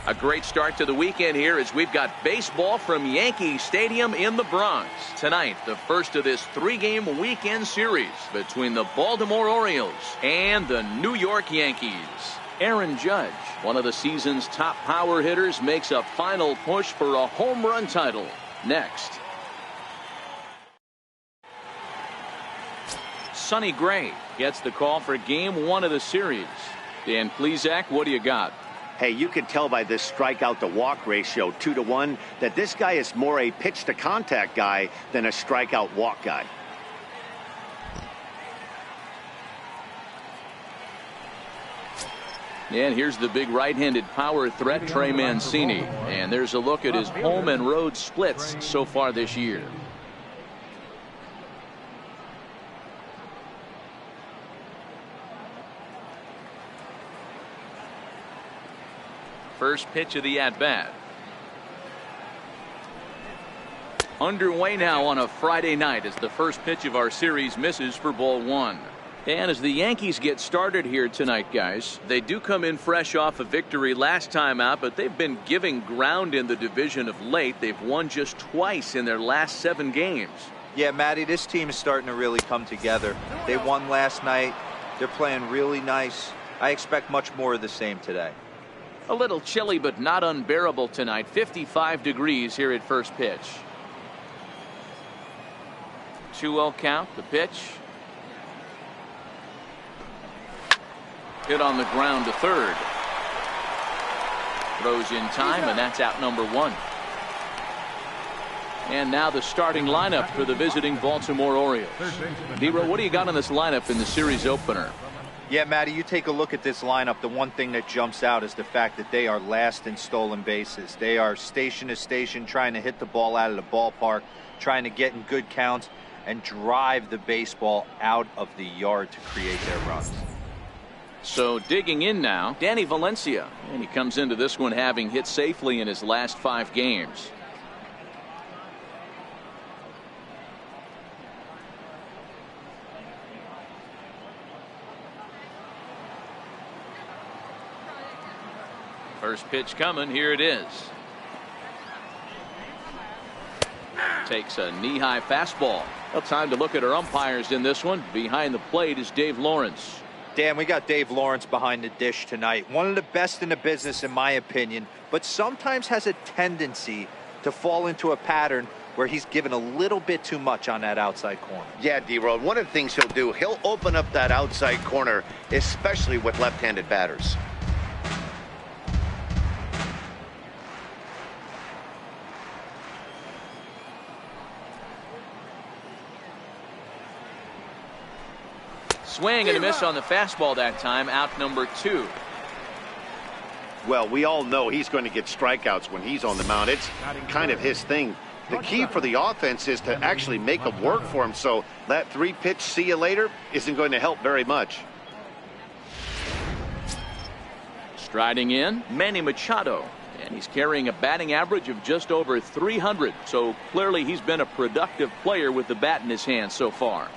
A great start to the weekend here as we've got baseball from Yankee Stadium in the Bronx. Tonight, the first of this 3-game weekend series between the Baltimore Orioles and the New York Yankees. Aaron Judge, one of the season's top power hitters, makes a final push for a home run title. Next. Sonny Gray gets the call for game 1 of the series. Dan Plesac, what do you got? Hey, you can tell by this strikeout to walk ratio 2-to-1 that this guy is more a pitch to contact guy than a strikeout walk guy. And here's the big right-handed power threat, Trey Mancini. And there's a look at his home and road splits so far this year. First pitch of the at-bat. Underway now on a Friday night as the first pitch of our series misses for ball 1. And as the Yankees get started here tonight, guys, they do come in fresh off a victory last time out, but they've been giving ground in the division of late. They've won just twice in their last 7 games. Yeah, Matty, this team is starting to really come together. They won last night. They're playing really nice. I expect much more of the same today. A little chilly but not unbearable tonight. 55 degrees here at first pitch. 2-0 count. The pitch. Hit on the ground to third. Throws in time, and that's out number 1. And now the starting lineup for the visiting Baltimore Orioles. Dero, what do you got on this lineup in the series opener? Yeah, Matty, you take a look at this lineup. The one thing that jumps out is the fact that they are last in stolen bases. They are station to station trying to hit the ball out of the ballpark, trying to get in good counts and drive the baseball out of the yard to create their runs. So digging in now, Danny Valencia, and he comes into this one having hit safely in his last 5 games. First pitch coming. Here it is. Takes a knee-high fastball. Well, time to look at our umpires in this one. Behind the plate is Dave Lawrence. Dan, we got Dave Lawrence behind the dish tonight. One of the best in the business, in my opinion, but sometimes has a tendency to fall into a pattern where he's given a little bit too much on that outside corner. Yeah, D-Road, one of the things he'll do, he'll open up that outside corner, especially with left-handed batters. Swing and a miss on the fastball that time. Out number 2. Well, we all know he's going to get strikeouts when he's on the mound. It's kind of his thing. The key for the offense is to actually make them work for him. So that 3-pitch see you later isn't going to help very much. Striding in, Manny Machado. And he's carrying a batting average of just over 300. So clearly he's been a productive player with the bat in his hand so far.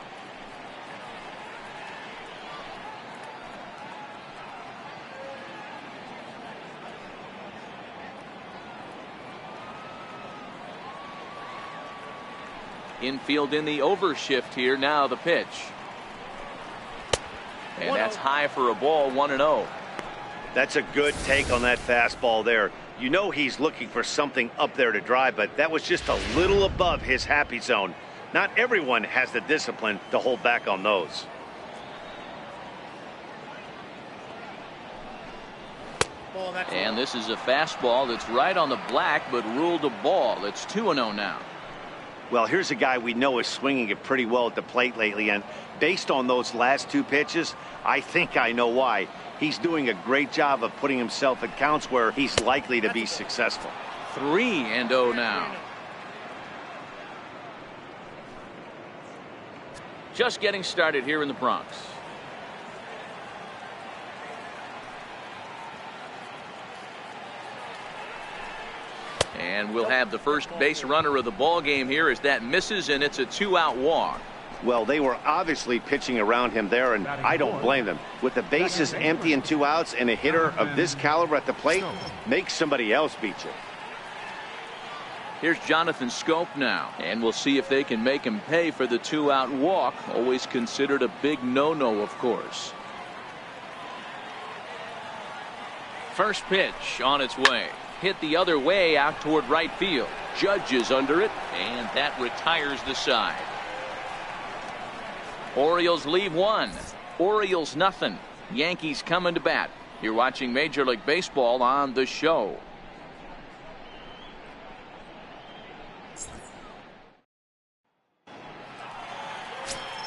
Infield in the overshift here. Now the pitch. And that's high for a ball. 1-0. That's a good take on that fastball there. You know he's looking for something up there to drive, but that was just a little above his happy zone. Not everyone has the discipline to hold back on those. And this is a fastball that's right on the black, but ruled a ball. It's 2-0 now. Well, here's a guy we know is swinging it pretty well at the plate lately, and based on those last 2 pitches, I think I know why. He's doing a great job of putting himself at counts where he's likely to be successful. 3-0 now. Just getting started here in the Bronx. And we'll have the first base runner of the ball game here as that misses, and it's a 2-out walk. Well, they were obviously pitching around him there, and I don't blame them. With the bases empty and 2 outs and a hitter of this caliber at the plate, make somebody else beat you. Here's Jonathan Scope now, and we'll see if they can make him pay for the 2-out walk. Always considered a big no-no, of course. First pitch on its way. Hit the other way out toward right field. Judge is under it, and that retires the side. Orioles leave 1. Orioles nothing. Yankees coming to bat. You're watching Major League Baseball on The Show.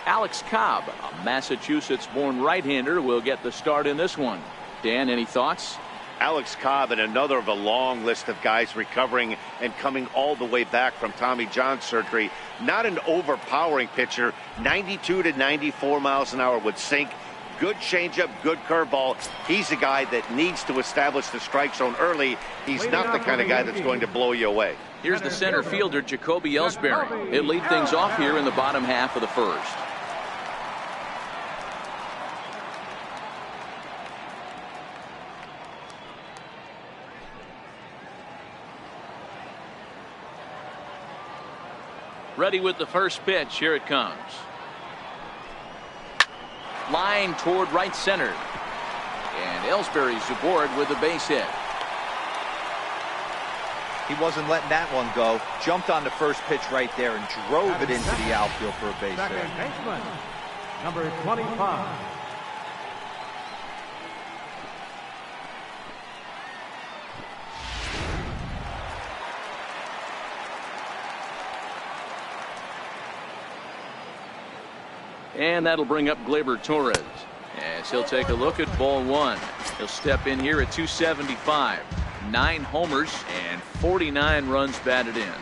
Alex Cobb, a Massachusetts-born right-hander, will get the start in this one. Dan, any thoughts? Alex Cobb and another of a long list of guys recovering and coming all the way back from Tommy John surgery. Not an overpowering pitcher. 92 to 94 miles an hour would sink. Good changeup, good curveball. He's a guy that needs to establish the strike zone early. He's not the kind of guy that's going to blow you away. Here's the center fielder, Jacoby Ellsbury. He'll lead things off here in the bottom half of the first. Ready with the first pitch. Here it comes. Line toward right center. And Ellsbury's aboard with the base hit. He wasn't letting that one go. Jumped on the first pitch right there and drove it into the outfield for a base hit. Baseman, number 25. And that'll bring up Gleyber Torres as he'll take a look at ball 1. He'll step in here at 275. 9 homers and 49 runs batted in.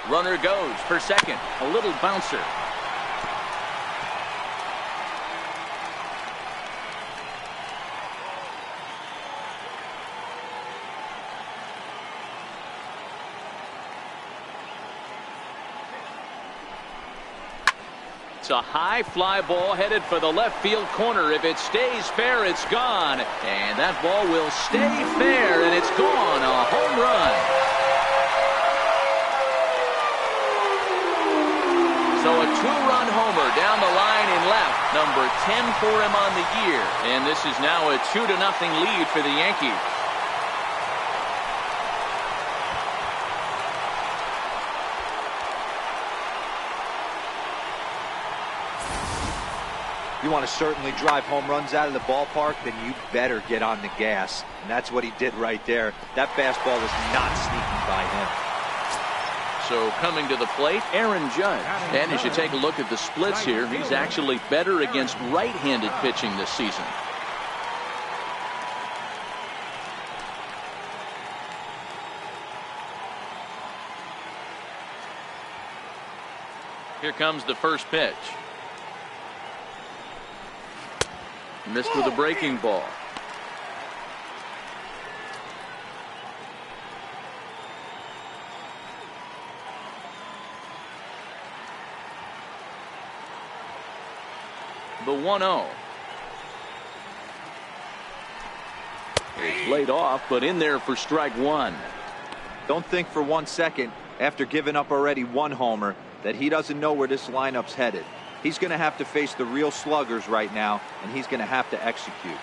Runner goes for second. A little bouncer. It's a high fly ball headed for the left field corner. If it stays fair, it's gone. And that ball will stay fair, and it's gone. A home run. So a 2-run homer down the line in left. Number 10 for him on the year. And this is now a 2-0 lead for the Yankees. You want to certainly drive home runs out of the ballpark, then you better get on the gas. And that's what he did right there. That fastball was not sneaking by him. So coming to the plate, Aaron Judge. And as you take a look at the splits here, he's actually better against right-handed pitching this season. Here comes the first pitch. Missed with a breaking ball. The 1-0. It's laid off, but in there for strike 1. Don't think for 1 second, after giving up already 1 homer, that he doesn't know where this lineup's headed. He's going to have to face the real sluggers right now, and he's going to have to execute.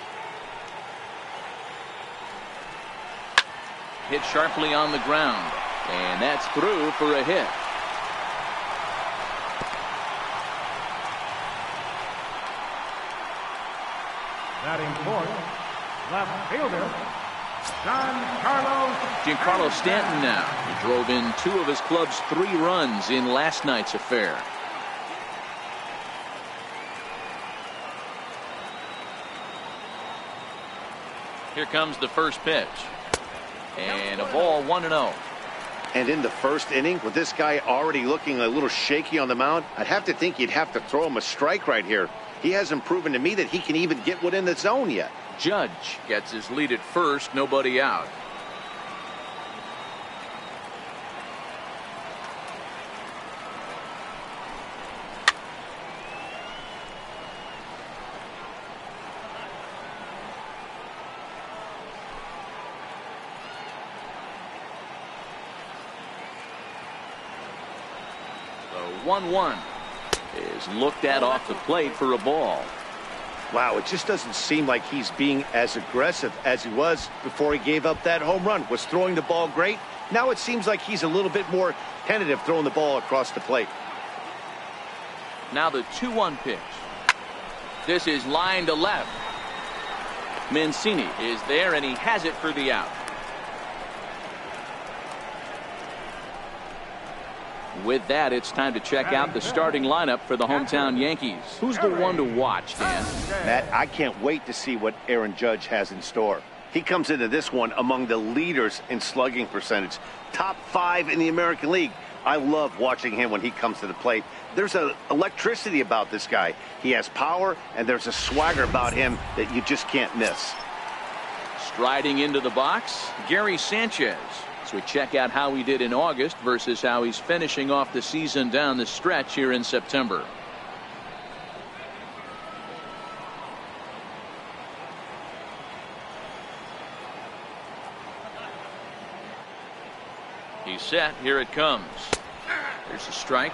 Hit sharply on the ground, and that's through for a hit. Batting fourth, left fielder, Giancarlo Stanton now. He drove in 2 of his club's 3 runs in last night's affair. Here comes the first pitch. And a ball 1-0. And in the first inning, with this guy already looking a little shaky on the mound, I'd have to think you'd have to throw him a strike right here. He hasn't proven to me that he can even get within the zone yet. Judge gets his lead at first, nobody out. 1-1 is looked at off the plate for a ball. Wow, it just doesn't seem like he's being as aggressive as he was before he gave up that home run. Was throwing the ball great. Now it seems like he's a little bit more tentative throwing the ball across the plate. Now the 2-1 pitch. This is line to left. Mancini is there, and he has it for the out. With that, it's time to check out the starting lineup for the hometown Yankees. Who's the one to watch, Dan? Matt, I can't wait to see what Aaron Judge has in store. He comes into this one among the leaders in slugging percentage. Top 5 in the American League. I love watching him when he comes to the plate. There's an electricity about this guy. He has power, and there's a swagger about him that you just can't miss. Striding into the box, Gary Sanchez. So we check out how he did in August versus how he's finishing off the season down the stretch here in September. He's set. Here it comes. There's a strike.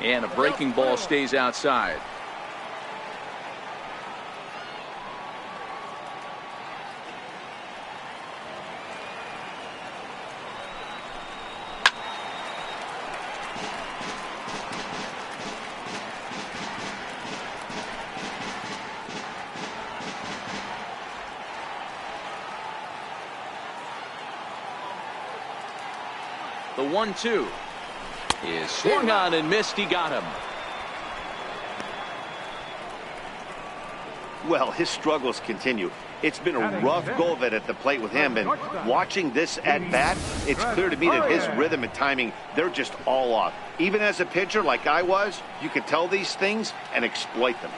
And a breaking ball stays outside. The 1-2 is swung on and missed. He got him. Well, his struggles continue. It's been a rough go of it at the plate with him, and watching this at bat, it's clear to me that his rhythm and timing, they're just all off. Even as a pitcher like I was, you could tell these things and exploit them.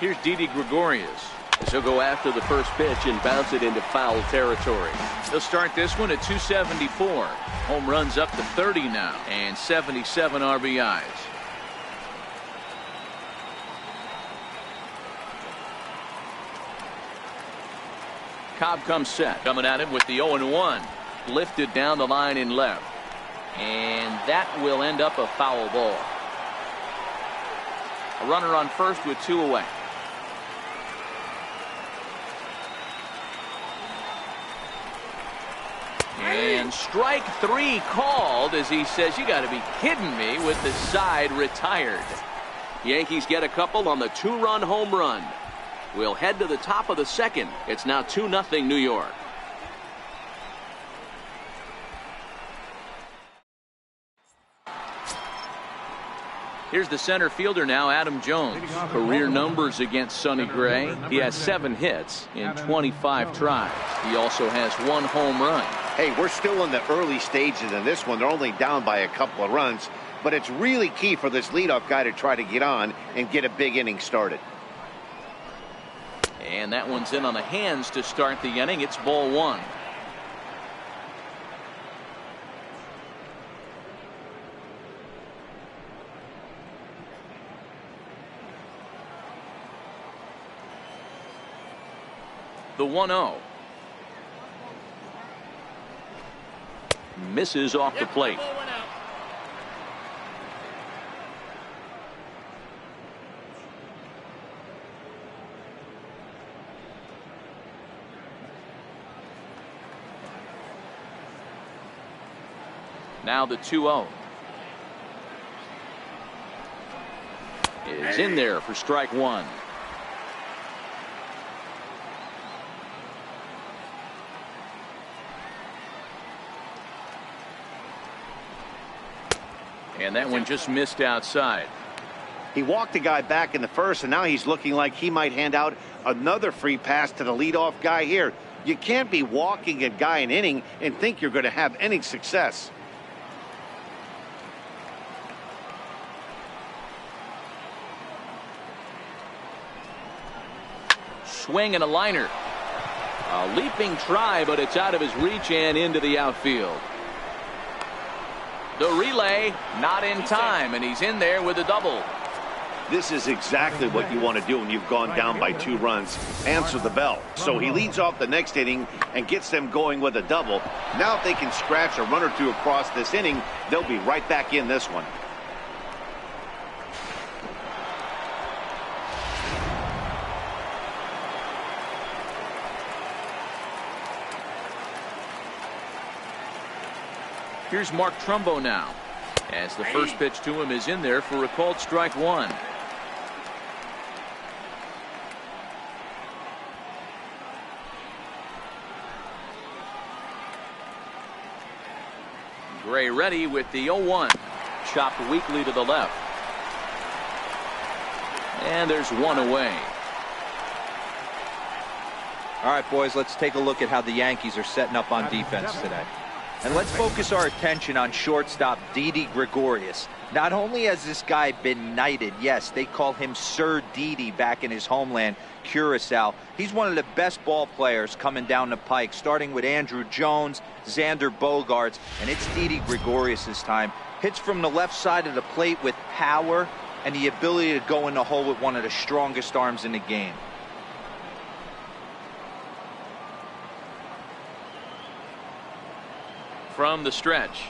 Here's Didi Gregorius, as he'll go after the first pitch and bounce it into foul territory. He'll start this one at 274. Home runs up to 30 now, and 77 RBIs. Cobb comes set. Coming at him with the 0-1. Lifted down the line in left. And that will end up a foul ball. A runner on first with 2 away. And strike 3 called as he says, "You got to be kidding me," with the side retired. Yankees get a couple on the 2-run home run. We'll head to the top of the second. It's now 2-0 New York. Here's the center fielder now, Adam Jones. Career numbers against Sonny Gray. He has 7 hits in 25 tries. He also has 1 home run. Hey, we're still in the early stages in this one. They're only down by a couple of runs, but it's really key for this leadoff guy to try to get on and get a big inning started. And that one's in on the hands to start the inning. It's ball 1. The 1-0. Misses off the plate. Now the 2-0 is in there for strike 1. And that one just missed outside. He walked the guy back in the first, and now he's looking like he might hand out another free pass to the leadoff guy here. You can't be walking a guy an inning and think you're going to have any success. Swing and a liner. A leaping try, but it's out of his reach and into the outfield. The relay not in time, and he's in there with a double. This is exactly what you want to do when you've gone down by 2 runs. Answer the bell. So he leads off the next inning and gets them going with a double. Now if they can scratch a run or 2 across this inning, they'll be right back in this one. Here's Mark Trumbo now, as the first pitch to him is in there for a called strike 1. Gray ready with the 0-1. Chopped weakly to the left. And there's 1 away. All right, boys, let's take a look at how the Yankees are setting up on defense today. And let's focus our attention on shortstop Didi Gregorius. Not only has this guy been knighted, yes, they call him Sir Didi back in his homeland, Curacao. He's one of the best ball players coming down the pike, starting with Andrew Jones, Xander Bogaerts, and it's Didi Gregorius' time. Hits from the left side of the plate with power and the ability to go in the hole with one of the strongest arms in the game. From the stretch.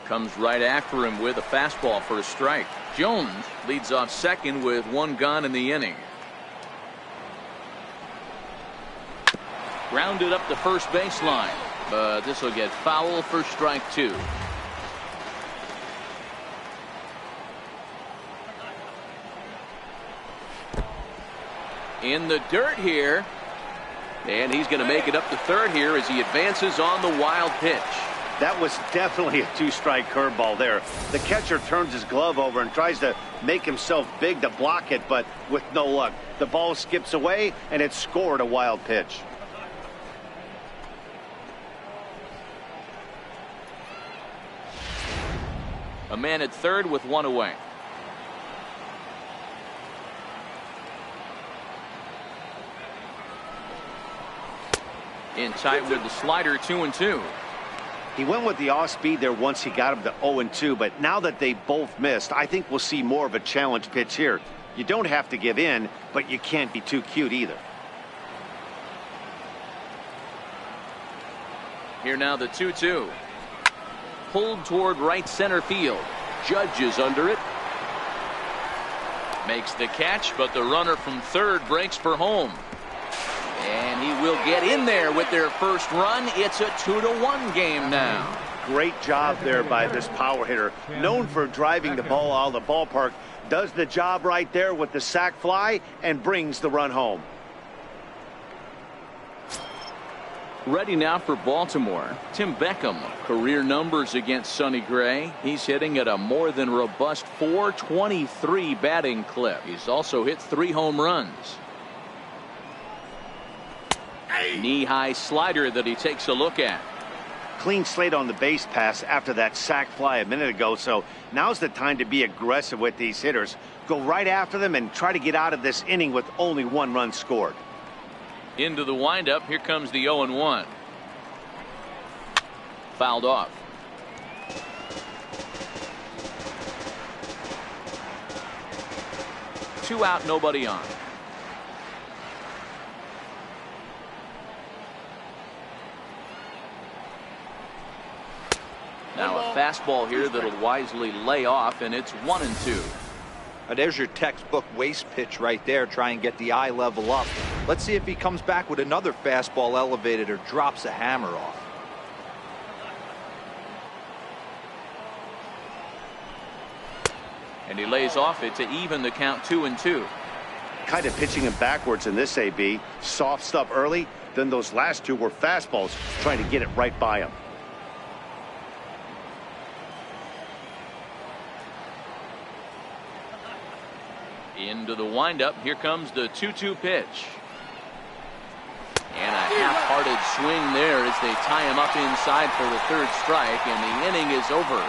Comes right after him with a fastball for a strike. Jones leads off second with 1 gone in the inning. Grounded up the first baseline, but this will get foul for strike 2. In the dirt here. And he's going to make it up to third here as he advances on the wild pitch. That was definitely a 2-strike curveball there. The catcher turns his glove over and tries to make himself big to block it, but with no luck. The ball skips away, and it's scored a wild pitch. A man at third with 1 away. In tight with the slider, 2-2. He went with the off speed there once he got him to 0-2, but now that they both missed, I think we'll see more of a challenge pitch here. You don't have to give in, but you can't be too cute either. Here now the 2-2. Pulled toward right center field. Judge is under it. Makes the catch, but the runner from third breaks for home. And he will get in there with their first run. It's a 2-1 game now. Great job there by this power hitter. Known for driving the ball out of the ballpark. Does the job right there with the sac fly and brings the run home. Ready now for Baltimore. Tim Beckham. Career numbers against Sonny Gray. He's hitting at a more than robust .423 batting clip. He's also hit 3 home runs. Knee-high slider that he takes a look at. Clean slate on the base pass after that sac fly a minute ago, so now's the time to be aggressive with these hitters. Go right after them and try to get out of this inning with only 1 run scored. Into the windup. Here comes the 0-1. Fouled off. Two out, nobody on. Now a fastball here that'll wisely lay off, and it's 1-2. There's your textbook waste pitch right there. Try and get the eye level up. Let's see if he comes back with another fastball elevated or drops a hammer off. And he lays off it to even the count 2-2. Kind of pitching him backwards in this AB. Soft stuff early, then those last 2 were fastballs, trying to get it right by him. Into the windup. Here comes the 2-2 pitch. And a half-hearted swing there as they tie him up inside for the 3rd strike, and the inning is over.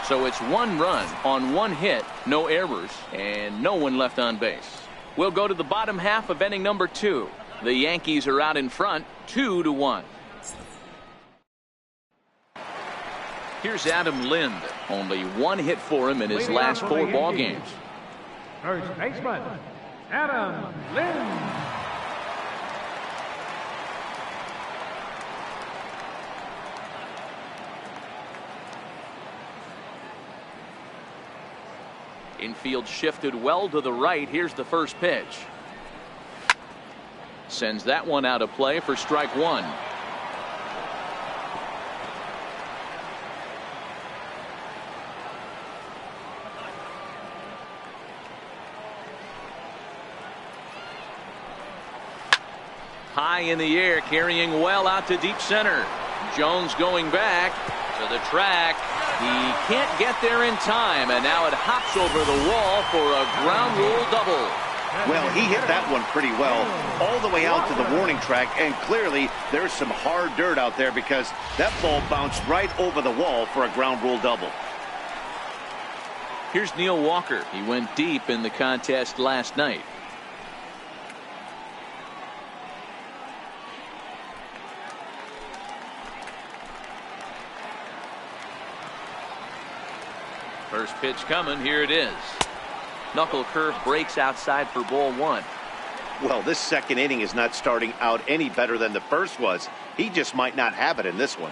So it's 1 run on 1 hit, no errors, and no one left on base. We'll go to the bottom half of inning number 2. The Yankees are out in front, 2-1. Here's Adam Lind. Only 1 hit for him in his last 4 ball games. First baseman, Adam Lind. Infield shifted well to the right. Here's the first pitch. Sends that one out of play for strike 1. High in the air, carrying well out to deep center. Jones going back to the track. He can't get there in time, and now it hops over the wall for a ground rule double. Well, he hit that one pretty well, all the way out to the warning track, and clearly there's some hard dirt out there because that ball bounced right over the wall for a ground rule double. Here's Neil Walker. He went deep in the contest last night. First pitch coming. Here it is. Knuckle curve breaks outside for ball 1. Well, this second inning is not starting out any better than the first was. He just might not have it in this one.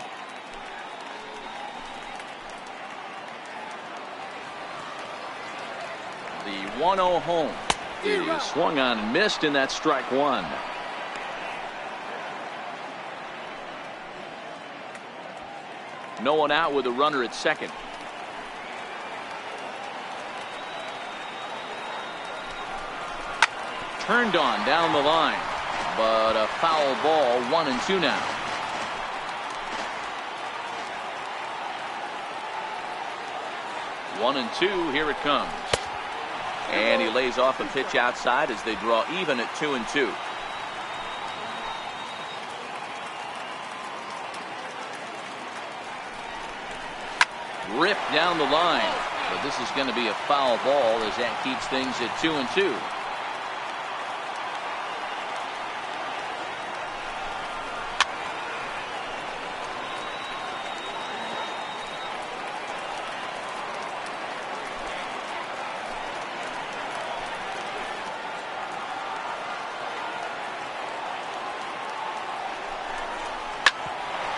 The 1-0 home is swung on and missed, and that's strike 1. No one out with a runner at second. Turned on down the line, but a foul ball. 1-2 now. One and two. Here it comes, and he lays off a pitch outside as they draw even at 2-2. Ripped down the line, but this is going to be a foul ball as that keeps things at 2-2.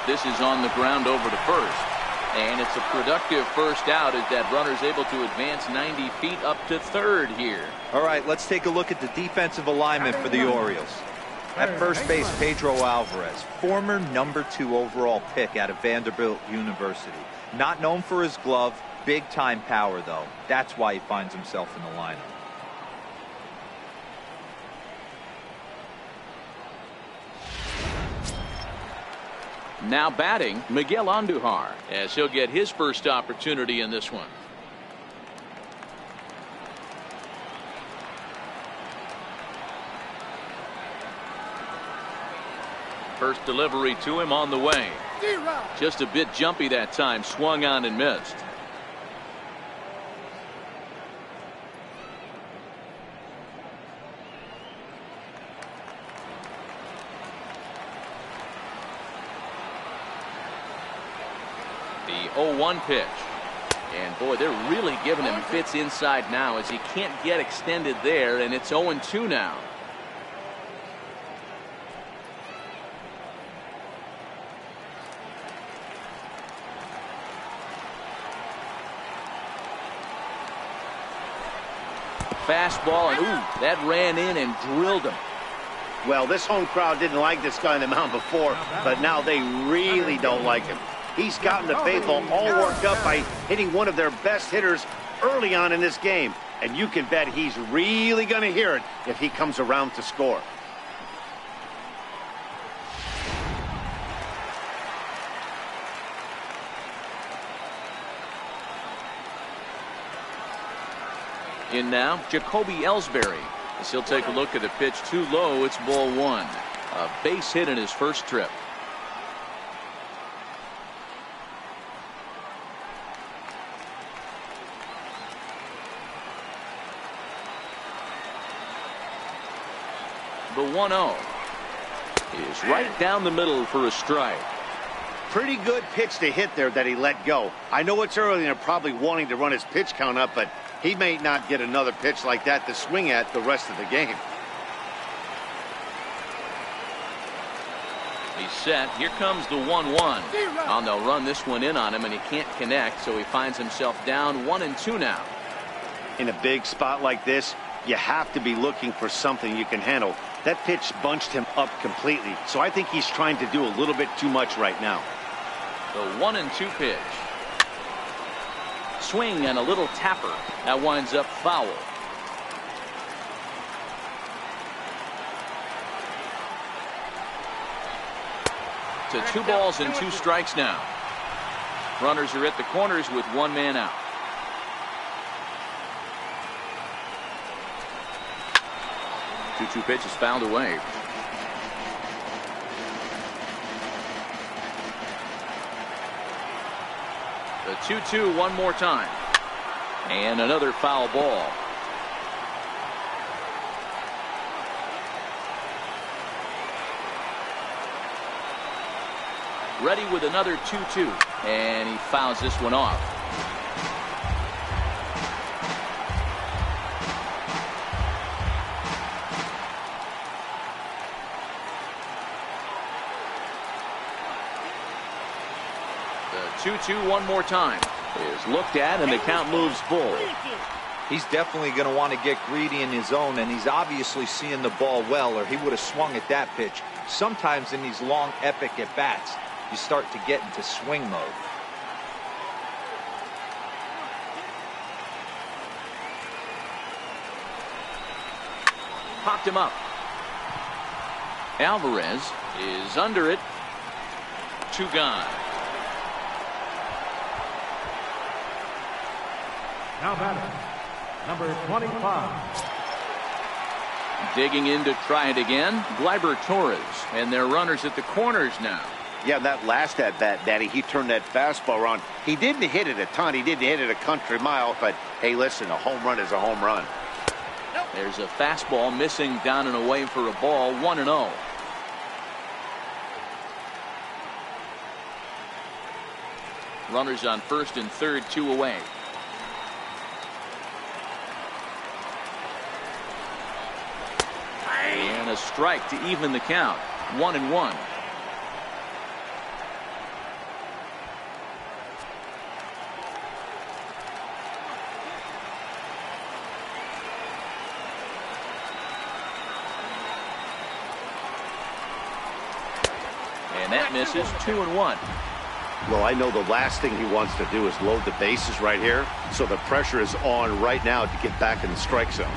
This is on the ground over to first. And it's a productive first out as that runner's able to advance 90 feet up to third here. All right, let's take a look at the defensive alignment for the Orioles. At first base, Pedro Alvarez, former #2 overall pick out of Vanderbilt University. Not known for his glove, big-time power, though. That's why he finds himself in the lineup. Now batting, Miguel Andujar, as he'll get his first opportunity in this one. First delivery to him on the way. Just a bit jumpy that time, swung on and missed. The 0-1 pitch. And boy, they're really giving him fits inside now as he can't get extended there, and it's 0-2 now. Fastball, and ooh, that ran in and drilled him. Well, this home crowd didn't like this guy on the mound before, but now they really don't like him. He's gotten the faithful all worked up by hitting one of their best hitters early on in this game. And you can bet he's really going to hear it if he comes around to score. In now, Jacoby Ellsbury, as he'll take a look at a pitch too low. It's ball 1. A base hit in his first trip. The 1-0 is right down the middle for a strike. Pretty good pitch to hit there that he let go. I know it's early and they're probably wanting to run his pitch count up, but he may not get another pitch like that to swing at the rest of the game. He's set. Here comes the 1-1. Oh, they'll run this one in on him, and he can't connect, so he finds himself down 1-2 now. In a big spot like this, you have to be looking for something you can handle. That pitch bunched him up completely, so I think he's trying to do a little bit too much right now. The 1-2 pitch. Swing and a little tapper. That winds up foul. To 2 balls and 2 strikes now. Runners are at the corners with 1 man out. The 2-2 pitch is fouled away. The 2-2 one more time. And another foul ball. Ready with another 2-2. And he fouls this one off. The 2-2 one more time is looked at, and the count moves full. He's definitely going to want to get greedy in his zone, and he's obviously seeing the ball well, or he would have swung at that pitch. Sometimes in these long, epic at-bats, you start to get into swing mode. Popped him up. Alvarez is under it. 2 gone. Now batting, number 25. Digging in to try it again, Gleyber Torres, and their runners at the corners now. Yeah, that last at bat, Daddy, he turned that fastball around. He didn't hit it a ton. He didn't hit it a country mile, but hey, listen, a home run is a home run. There's a fastball missing down and away for a ball. 1-0. Runners on first and third, 2 away. And a strike to even the count. 1-1. And that misses. 2-1. Well, I know the last thing he wants to do is load the bases right here, so the pressure is on right now to get back in the strike zone.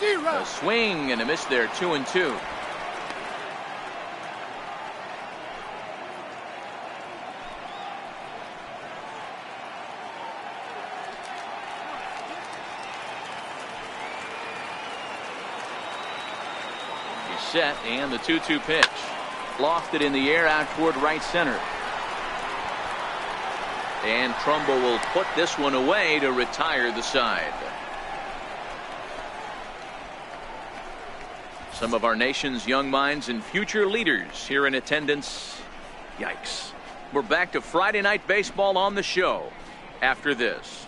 A swing and a miss there. 2-2. He's set, and the 2-2 pitch. Lofted in the air out toward right center. And Trumbo will put this one away to retire the side. Some of our nation's young minds and future leaders here in attendance. Yikes. We're back to Friday Night Baseball on the show after this.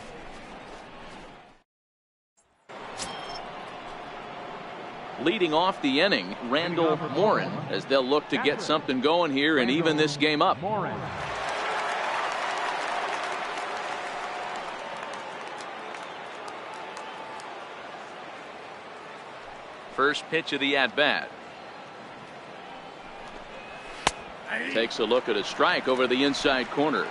Leading off the inning, Randall Morin, as they'll look to get something going here and even this game up. First pitch of the at-bat. Takes a look at a strike over the inside corner.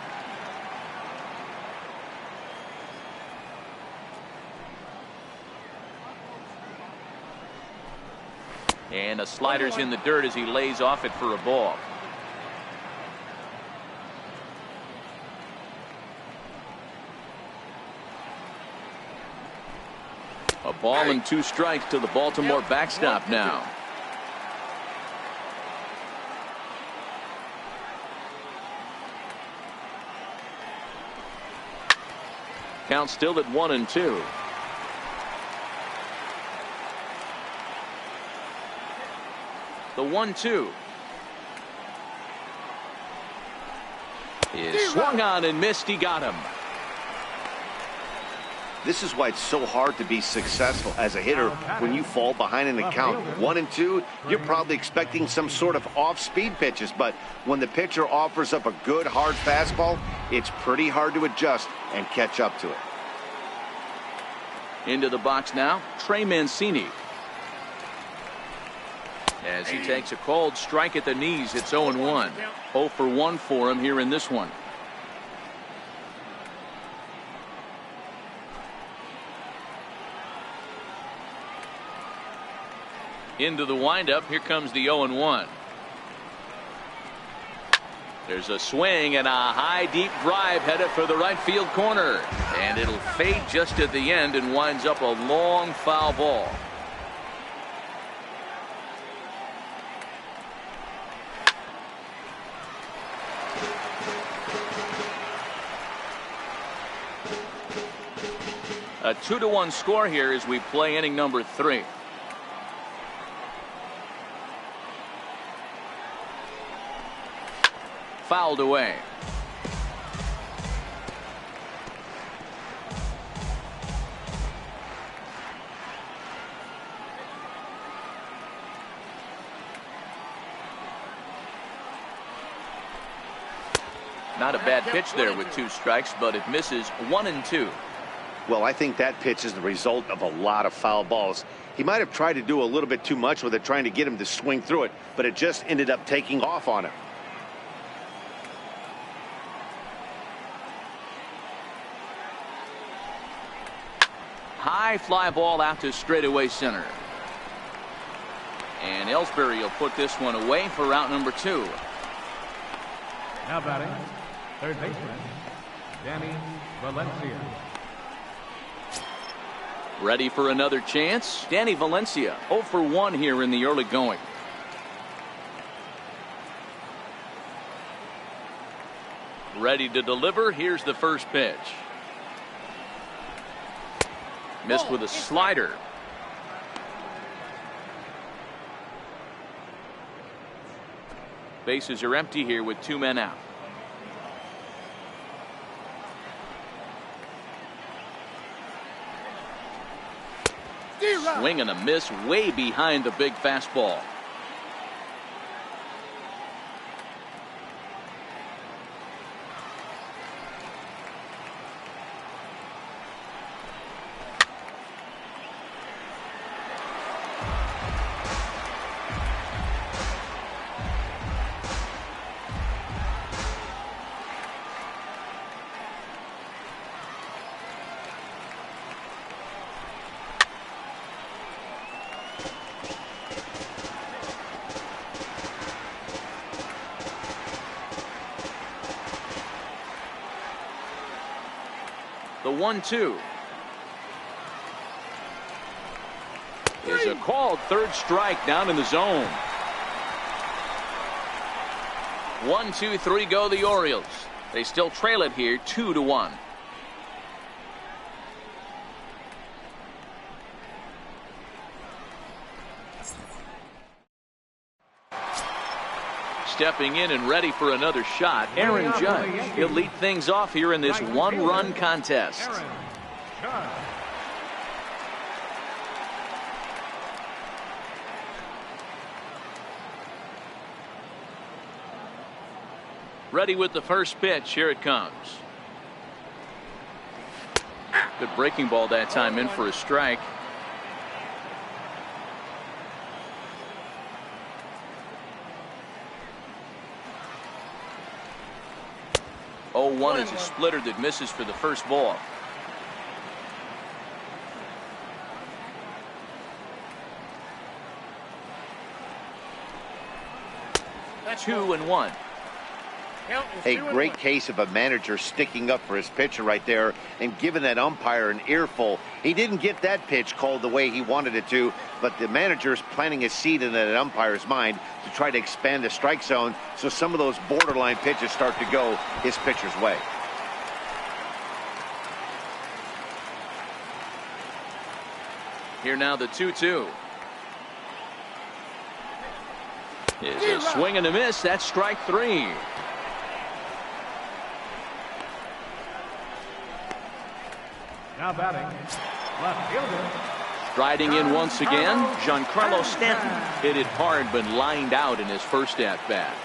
And a slider's in the dirt as he lays off it for a ball. A ball and 2 strikes to the Baltimore backstop now. Count still at 1-2. The 1-2 is swung on and missed. He got him. This is why it's so hard to be successful as a hitter when you fall behind in the count. 1-2, you're probably expecting some sort of off-speed pitches, but when the pitcher offers up a good hard fastball, it's pretty hard to adjust and catch up to it. Into the box now, Trey Mancini. As he takes a called strike at the knees, it's 0-1. 0 for 1 for him here in this one. Into the windup, here comes the 0-1. There's a swing and a high deep drive headed for the right field corner, and it'll fade just at the end and winds up a long foul ball. A 2-1 score here as we play inning number 3. Fouled away. Not a bad pitch there with 2 strikes, but it misses. 1-2. Well, I think that pitch is the result of a lot of foul balls. He might have tried to do a little bit too much with it, trying to get him to swing through it, but it just ended up taking off on him. High fly ball out to straightaway center. And Ellsbury will put this one away for out number 2. Now batting, third baseman, Danny Valencia. Ready for another chance. Danny Valencia 0 for 1 here in the early going. Ready to deliver. Here's the first pitch. Missed with a slider. Bases are empty here with 2 men out. Swing and a miss way behind the big fastball. The 1-2 is a called third strike down in the zone. 1-2-3 go the Orioles. They still trail it here 2-1. Stepping in and ready for another shot, Aaron Judge. He'll lead things off here in this 1-run contest. Ready with the first pitch. Here it comes. Good breaking ball that time, in for a strike. One is a splitter that misses for the first ball. That's 2-1. A great case of a manager sticking up for his pitcher right there and giving that umpire an earful. He didn't get that pitch called the way he wanted it to, but the manager's planting a seed in that umpire's mind to try to expand the strike zone so some of those borderline pitches start to go his pitcher's way. Here now the 2-2. Is a swing and a miss. That's strike 3. Now batting, left fielder. Striding in once again, Giancarlo Stanton hit it hard but lined out in his first at-bat.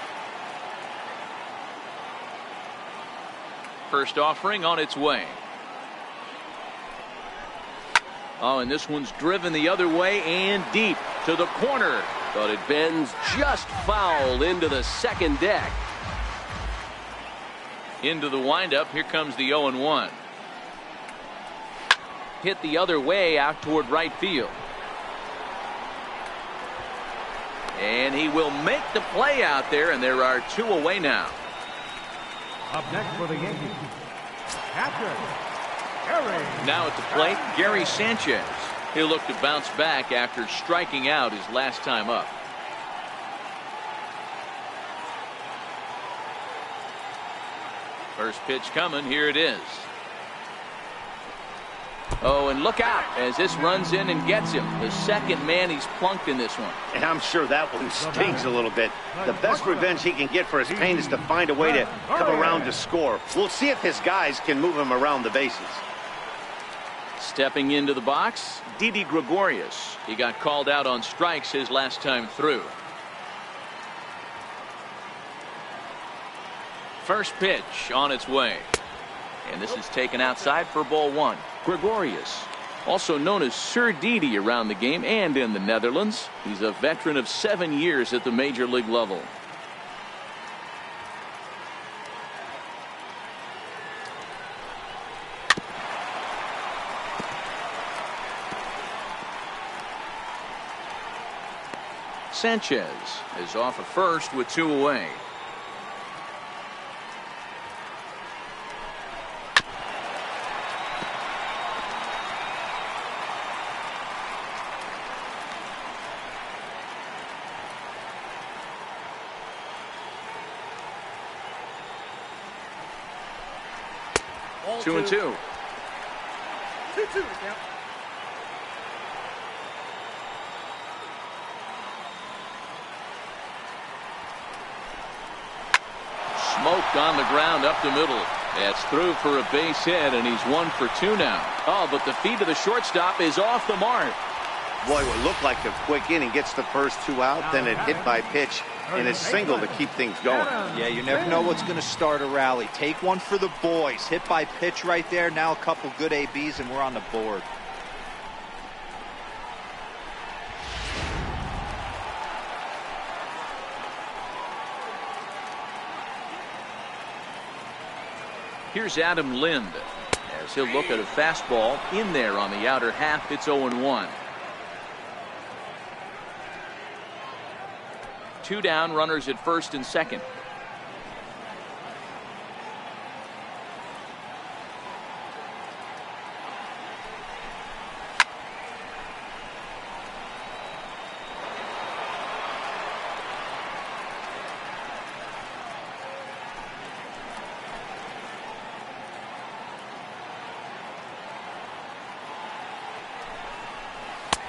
First offering on its way. Oh, and this one's driven the other way and deep to the corner. But it bends just foul into the second deck. Into the windup. Here comes the 0-1. Hit the other way out toward right field. And he will make the play out there, and there are 2 away now. Up next for the Yankees, catcher, Gary. Now at the plate, Gary Sanchez. He'll look to bounce back after striking out his last time up. First pitch coming. Here it is. Oh, and look out as this runs in and gets him. The second man he's plunked in this one. And I'm sure that one stings a little bit. The best revenge he can get for his pain is to find a way to come around to score. We'll see if his guys can move him around the bases. Stepping into the box, Didi Gregorius. He got called out on strikes his last time through. First pitch on its way. And this is taken outside for ball 1. Gregorius, also known as Sir Didi around the game and in the Netherlands. He's a veteran of 7 years at the major league level. Sanchez is off at first with 2 away. Ball 2-2. 2-2. Yep. Smoked on the ground up the middle. That's through for a base hit, and he's 1 for 2 now. Oh, but the feet of the shortstop is off the mark. Boy, it would look like a quick inning. Gets the first 2 out, then it hit by pitch, and a single to keep things going. Yeah, you never know what's going to start a rally. Take one for the boys. Hit by pitch right there. Now a couple good ABs, and we're on the board. Here's Adam Lind as he'll look at a fastball in there on the outer half. It's 0-1. 2 down, runners at first and second.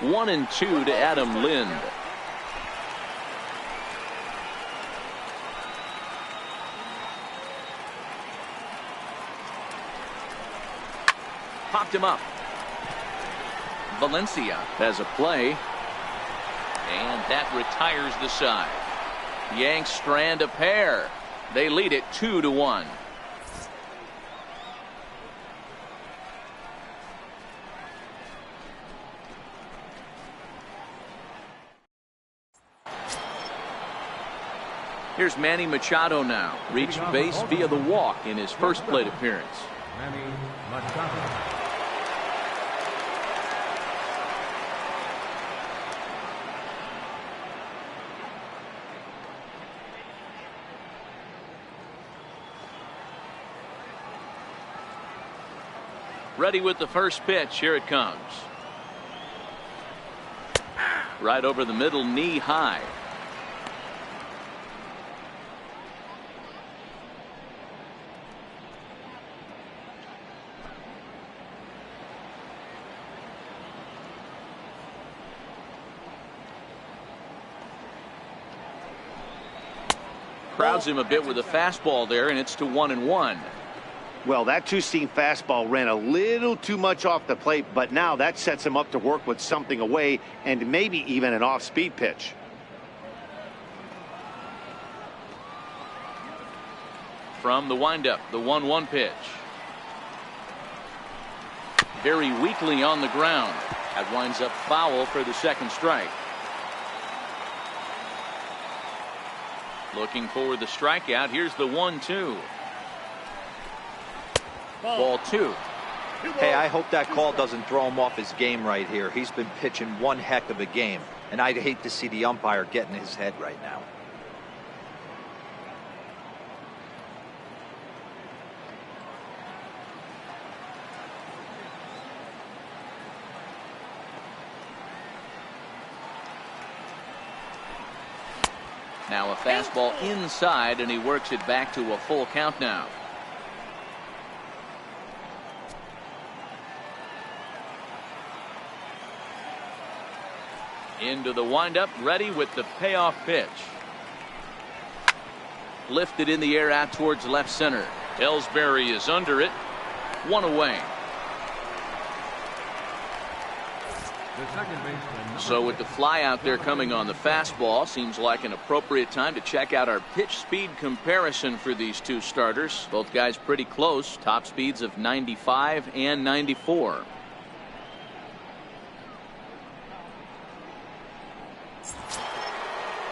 One and 2 to Adam Lind. Popped him up. Valencia has a play. And that retires the side. Yanks strand a pair. They lead it 2-1. Here's Manny Machado now. Reached base via the walk in his first plate appearance. Manny Machado. Ready with the first pitch. Here it comes. Right over the middle, knee high. crowds him a bit with a fastball there, and it's to 1-1. Well, that two-seam fastball ran a little too much off the plate, but now that sets him up to work with something away and maybe even an off-speed pitch. From the windup, the 1-1 pitch. Very weakly on the ground. That winds up foul for the second strike. Looking for the strikeout. Here's the 1-2. Ball 2. Hey, I hope that call doesn't throw him off his game right here. He's been pitching one heck of a game, and I'd hate to see the umpire get in his head right now. Now a fastball inside, and he works it back to a full count now. Into the windup, ready with the payoff pitch. Lifted in the air out towards left center. Ellsbury is under it. One away. So with the fly out there coming on the fastball, seems like an appropriate time to check out our pitch speed comparison for these two starters. Both guys pretty close. Top speeds of 95 and 94.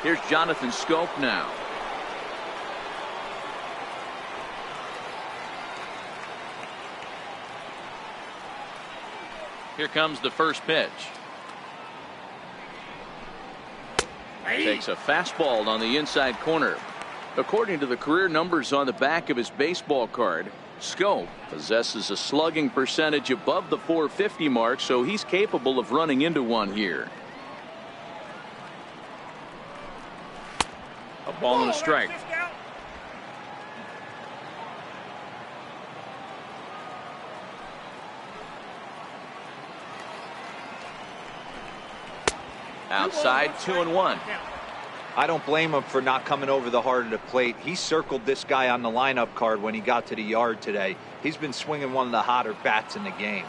Here's Jonathan Schoop now. Here comes the first pitch. Takes a fastball on the inside corner. According to the career numbers on the back of his baseball card, Schoop possesses a slugging percentage above the .450 mark, so he's capable of running into one here. A ball and a strike. Outside, 2-1. I don't blame him for not coming over the heart of the plate. He circled this guy on the lineup card when he got to the yard today. He's been swinging one of the hotter bats in the game.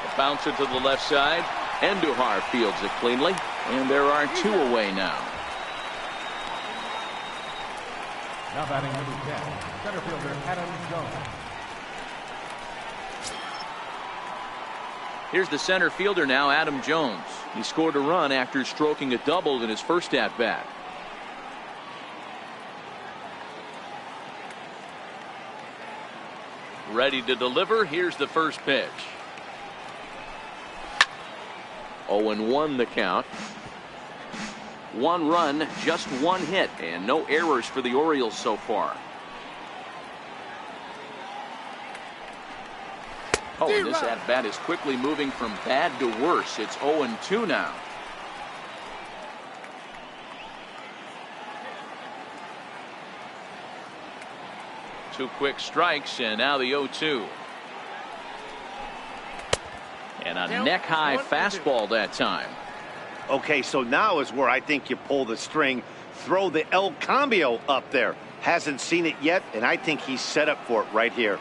A bouncer to the left side. Andujar fields it cleanly, and there are two away now. Now batting number 10, center fielder Adam Jones. Here's the center fielder now, Adam Jones. He scored a run after stroking a double in his first at-bat. Ready to deliver. Here's the first pitch. 0-1 the count. One run, just one hit, and no errors for the Orioles so far. Oh, and this at-bat is quickly moving from bad to worse. It's 0-2 now. Two quick strikes, and now the 0-2. And a neck-high fastball that time. Okay, so now is where I think you pull the string. Throw the El Cambio up there. Hasn't seen it yet, and I think he's set up for it right here.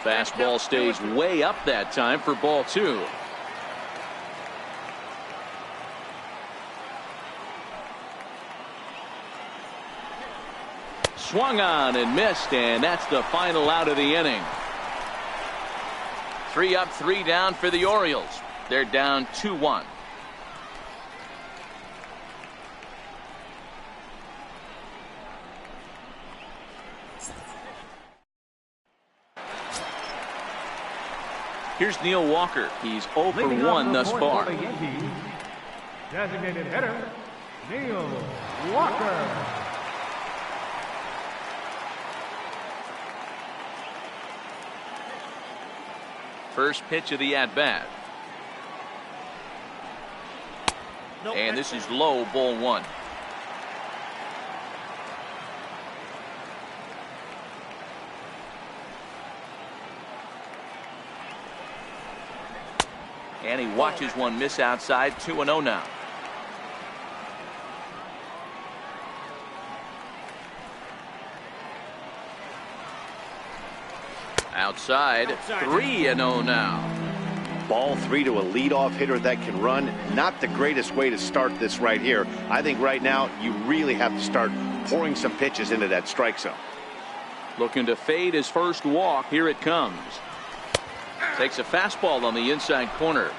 Fastball stays way up that time for ball 2. Swung on and missed, and that's the final out of the inning. 3 up, 3 down for the Orioles. They're down 2-1. Here's Neil Walker. He's 0 for 1 thus far. Designated hitter, Neil Walker. First pitch of the at-bat. And this is low, ball 1. And he watches one miss outside. 2-0 now. Outside. 3-0 now. Ball 3 to a leadoff hitter that can run. Not the greatest way to start this right here. I think right now you really have to start pouring some pitches into that strike zone. Looking to fade his first walk. Here it comes. Takes a fastball on the inside corner.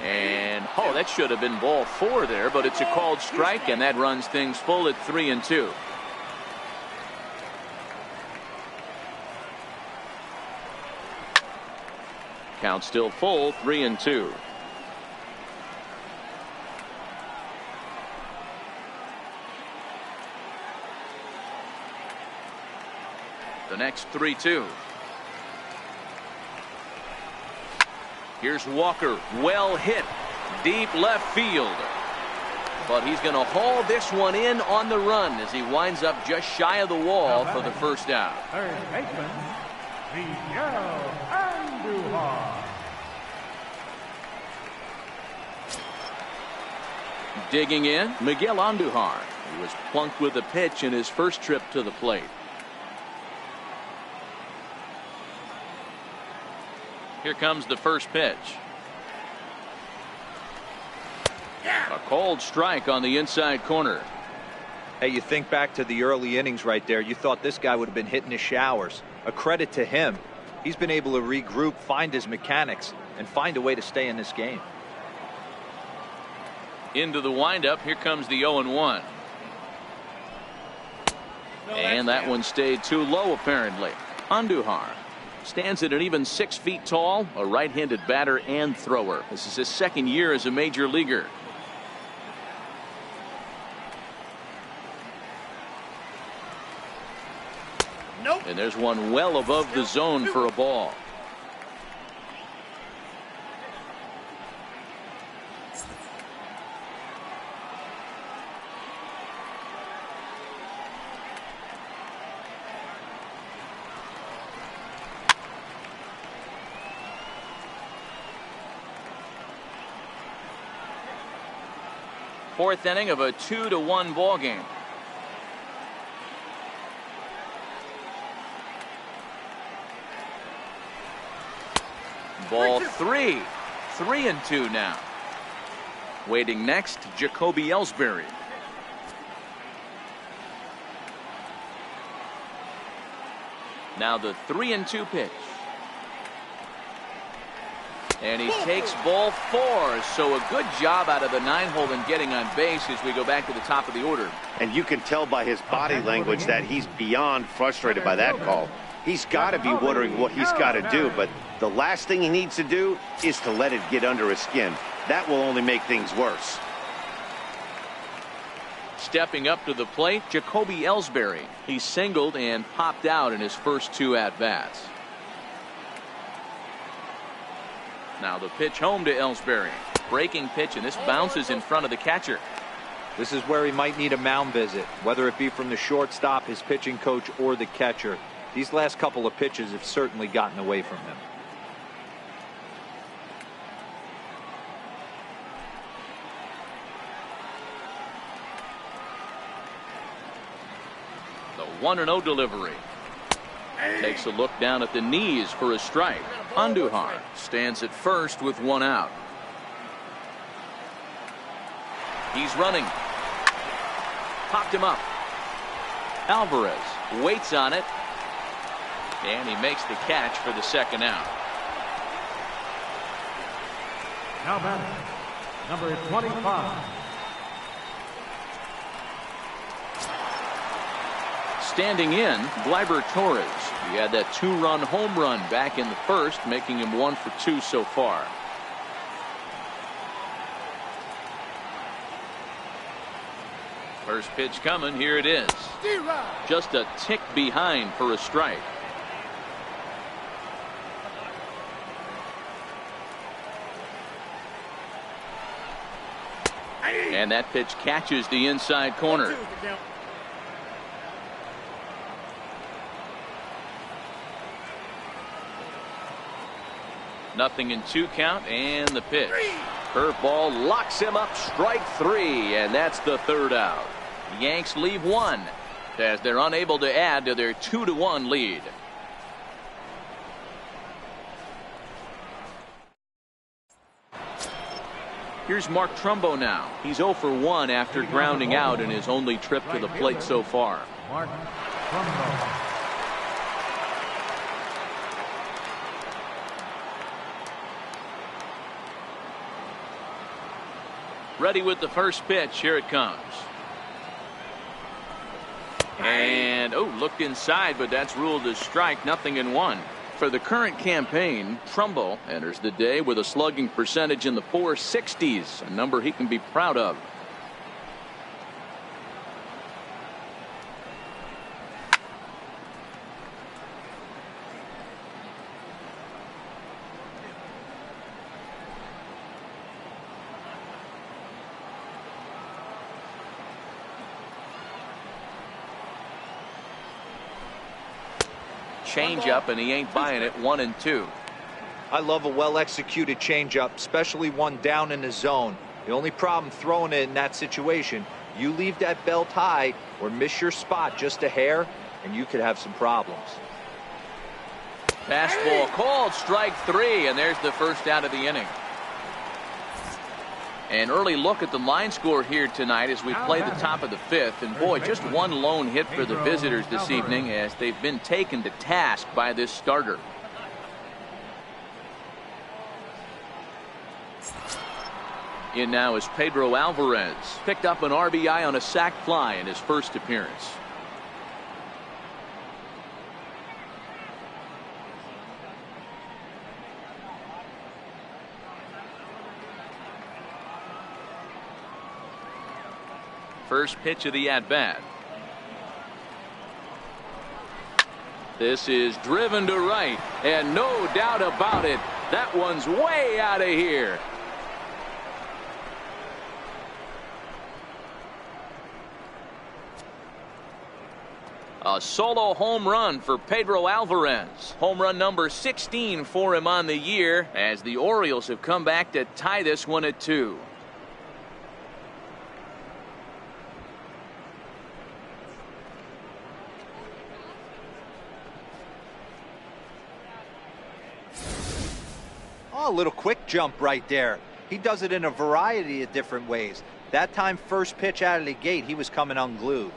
And oh, that should have been ball 4 there, but it's a called strike, and that runs things full at 3-2. Count still full, 3-2. The next 3-2. Here's Walker. Well hit. Deep left field. But he's going to haul this one in on the run as he winds up just shy of the wall for the first out. Third baseman, Miguel Andujar. Digging in, Miguel Andujar. He was plunked with a pitch in his first trip to the plate. Here comes the first pitch. A cold strike on the inside corner. Hey, you think back to the early innings right there. You thought this guy would have been hitting his showers. A credit to him. He's been able to regroup, find his mechanics, and find a way to stay in this game. Into the windup. Here comes the 0-1. And that one stayed too low, apparently. Andujar stands at an even 6 feet tall, a right-handed batter and thrower. This is his second year as a major leaguer. Nope. And there's one well above the zone for a ball. Fourth inning of a 2-1 ball game. Ball 3. 3-2 now. Waiting next, Jacoby Ellsbury. Now the 3-2 pitch. And he takes ball 4. So a good job out of the 9-hole in getting on base as we go back to the top of the order. And you can tell by his body language that he's beyond frustrated by that call. He's got to be wondering what he's got to do, but the last thing he needs to do is to let it get under his skin. That will only make things worse. Stepping up to the plate, Jacoby Ellsbury. He singled and popped out in his first 2 at-bats. Now the pitch home to Ellsbury. Breaking pitch, and this bounces in front of the catcher. This is where he might need a mound visit, whether it be from the shortstop, his pitching coach, or the catcher. These last couple of pitches have certainly gotten away from him. The 1-0 delivery. Takes a look down at the knees for a strike. Andujar stands at first with 1 out. He's running. Popped him up. Alvarez waits on it. And he makes the catch for the 2nd out. Now batting, number 25. Standing in, Gleyber Torres. He had that 2-run home run back in the first, making him 1 for 2 so far. First pitch coming. Here it is. Just a tick behind for a strike. And that pitch catches the inside corner. 0-2 count, and the pitch. Curveball locks him up, strike 3, and that's the 3rd out. The Yanks leave one as they're unable to add to their 2-1 lead. Here's Mark Trumbo now. He's 0 for 1 after grounding out in his only trip to the plate so far. Mark Trumbo. Ready with the first pitch. Here it comes. And looked inside, but that's ruled as strike. 0-1. For the current campaign, Trumbo enters the day with a slugging percentage in the 460s, a number he can be proud of. Changeup, and he ain't buying it. 1-2. I love a well-executed changeup, especially one down in the zone. The only problem throwing it in that situation, you leave that belt high or miss your spot just a hair, and you could have some problems. Fastball called, strike 3, and there's the first out of the inning. An early look at the line score here tonight as we play the top of the 5th. And boy, just one lone hit for the visitors this evening as they've been taken to task by this starter. In now is Pedro Alvarez. Picked up an RBI on a sac fly in his first appearance. First pitch of the at-bat. This is driven to right, and no doubt about it, that one's way out of here. A solo home run for Pedro Alvarez. Home run number 16 for him on the year as the Orioles have come back to tie this one at 2. Oh, a little quick jump right there. He does it in a variety of different ways. That time, first pitch out of the gate, he was coming unglued.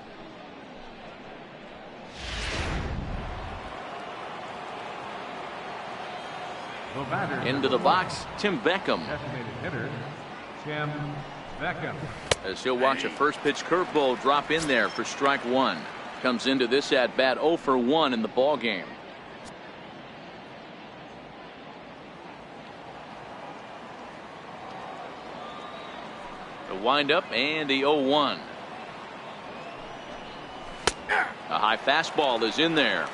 Into the box, Tim Beckham. Designated hitter, Tim Beckham. As he'll watch a first pitch curveball drop in there for strike 1. Comes into this at bat 0 for 1 in the ball game. The windup and the 0-1. A high fastball is in there.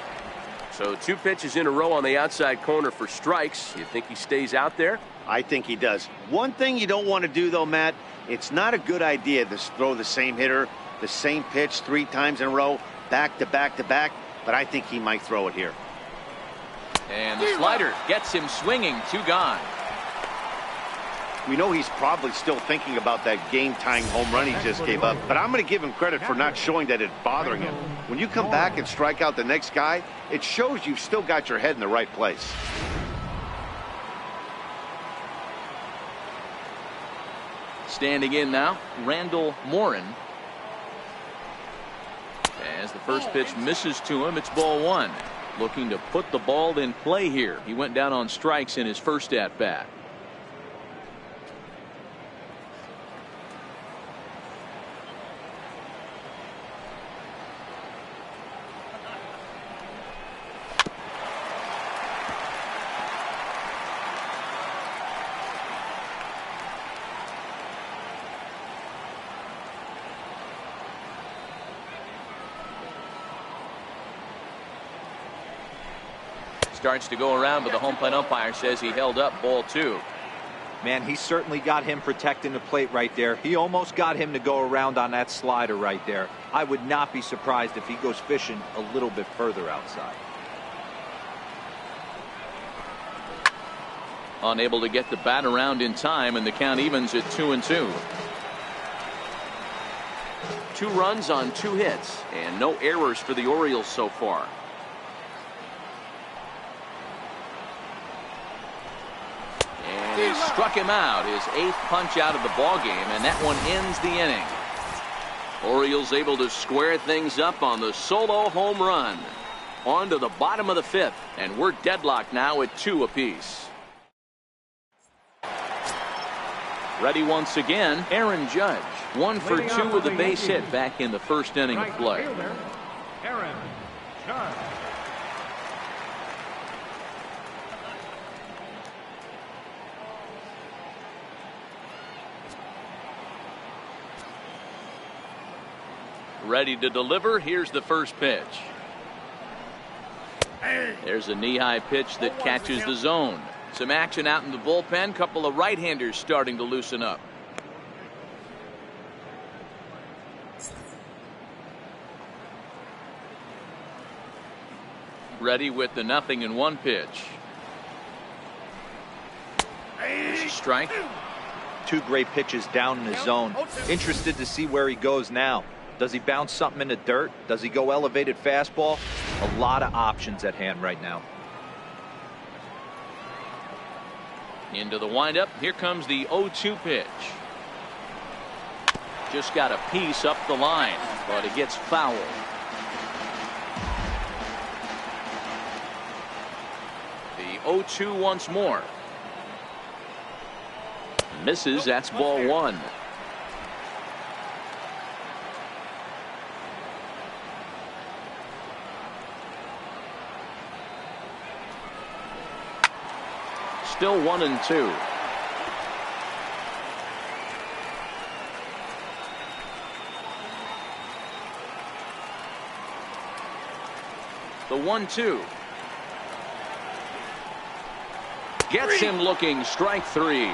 So 2 pitches in a row on the outside corner for strikes. You think he stays out there? I think he does. One thing you don't want to do, though, Matt, it's not a good idea to throw the same hitter, the same pitch 3 times in a row, back to back to back, but I think he might throw it here. And the slider gets him swinging. 2 gone. We know he's probably still thinking about that game-tying home run he just gave up, but I'm going to give him credit for not showing that it's bothering him. When you come back and strike out the next guy, it shows you've still got your head in the right place. Standing in now, Randall Morin. As the first pitch misses to him, it's ball 1. Looking to put the ball in play here. He went down on strikes in his first at-bat. Starts to go around, but the home plate umpire says he held up ball 2. Man, he certainly got him protecting the plate right there. He almost got him to go around on that slider right there. I would not be surprised if he goes fishing a little bit further outside. Unable to get the bat around in time, and the count evens at 2-2. 2 runs on 2 hits, and no errors for the Orioles so far. And he struck him out, his 8th punch out of the ball game, and that one ends the inning. Orioles able to square things up on the solo home run. On to the bottom of the 5th, and we're deadlocked now at 2 apiece. Ready once again, Aaron Judge. 1 for 2 with a base hit back in the first inning of play. Aaron Judge. Ready to deliver. Here's the first pitch. There's a knee-high pitch that catches the zone. Some action out in the bullpen. Couple of right-handers starting to loosen up. Ready with the 0-1 pitch. There's a strike. 2 great pitches down in his zone. Interested to see where he goes now. Does he bounce something in the dirt? Does he go elevated fastball? A lot of options at hand right now. Into the windup. Here comes the 0-2 pitch. Just got a piece up the line, but it gets fouled. The 0-2 once more. Misses. That's ball 1. Still 1-2. The 1-2. Gets him looking. Strike 3.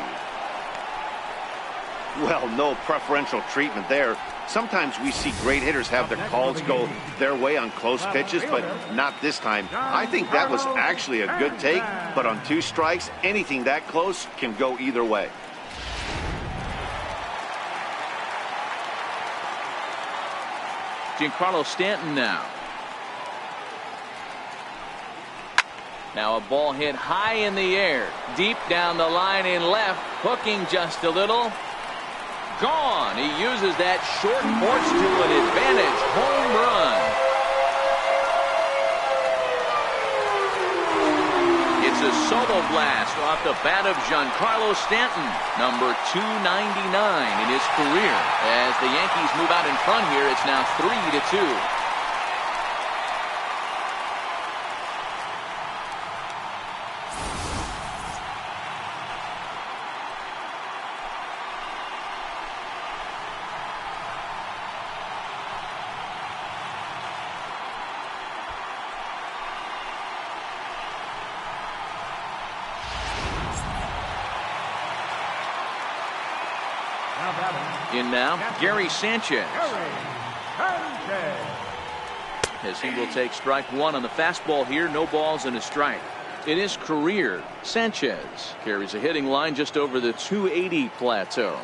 Well, no preferential treatment there. Sometimes we see great hitters have their calls go their way on close pitches, but not this time. I think that was actually a good take, but on 2 strikes, anything that close can go either way. Giancarlo Stanton now. Now a ball hit high in the air, deep down the line in left, hooking just a little. Gone. He uses that short porch to an advantage. Home run. It's a solo blast off the bat of Giancarlo Stanton, number 299 in his career. As the Yankees move out in front here, it's now 3-2. In now, Gary Sanchez. As he will take strike 1 on the fastball here. No balls and a strike. In his career, Sanchez carries a hitting line just over the 280 plateau.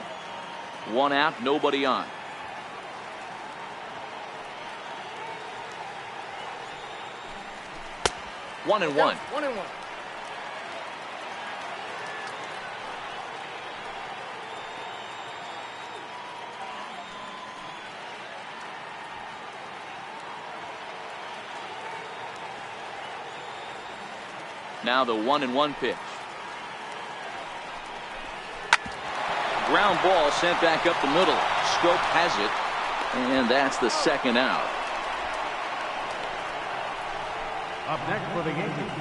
1 out, nobody on. One and one. Now the 1-1 pitch. Ground ball sent back up the middle. Scope has it, and that's the 2nd out. Up next for the Yankees,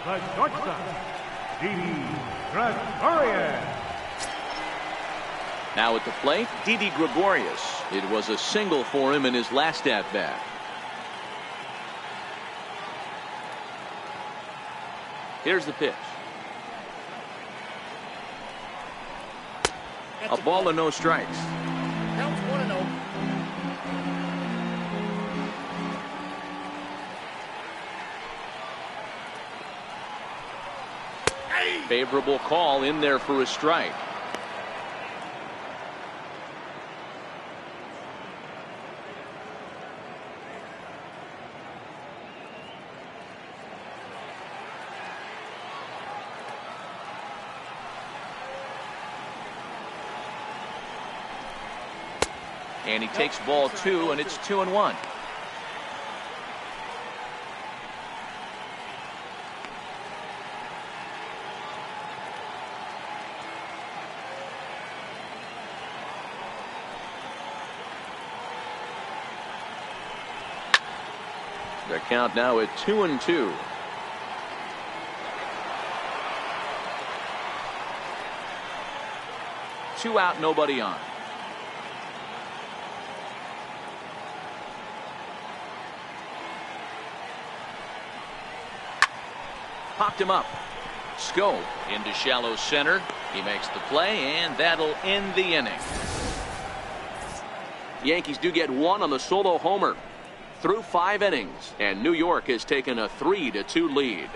the shortstop, Didi Gregorius. Now at the plate, Didi Gregorius. It was a single for him in his last at-bat. Here's the pitch. A ball and no strikes. Counts 1-0. Favorable call in there for a strike. And he takes ball 2, and it's 2-1. The count now at 2-2. Two out, nobody on. Popped him up. Scope into shallow center. He makes the play, and that'll end the inning. Yankees do get one on the solo homer through 5 innings, and New York has taken a 3-2 lead.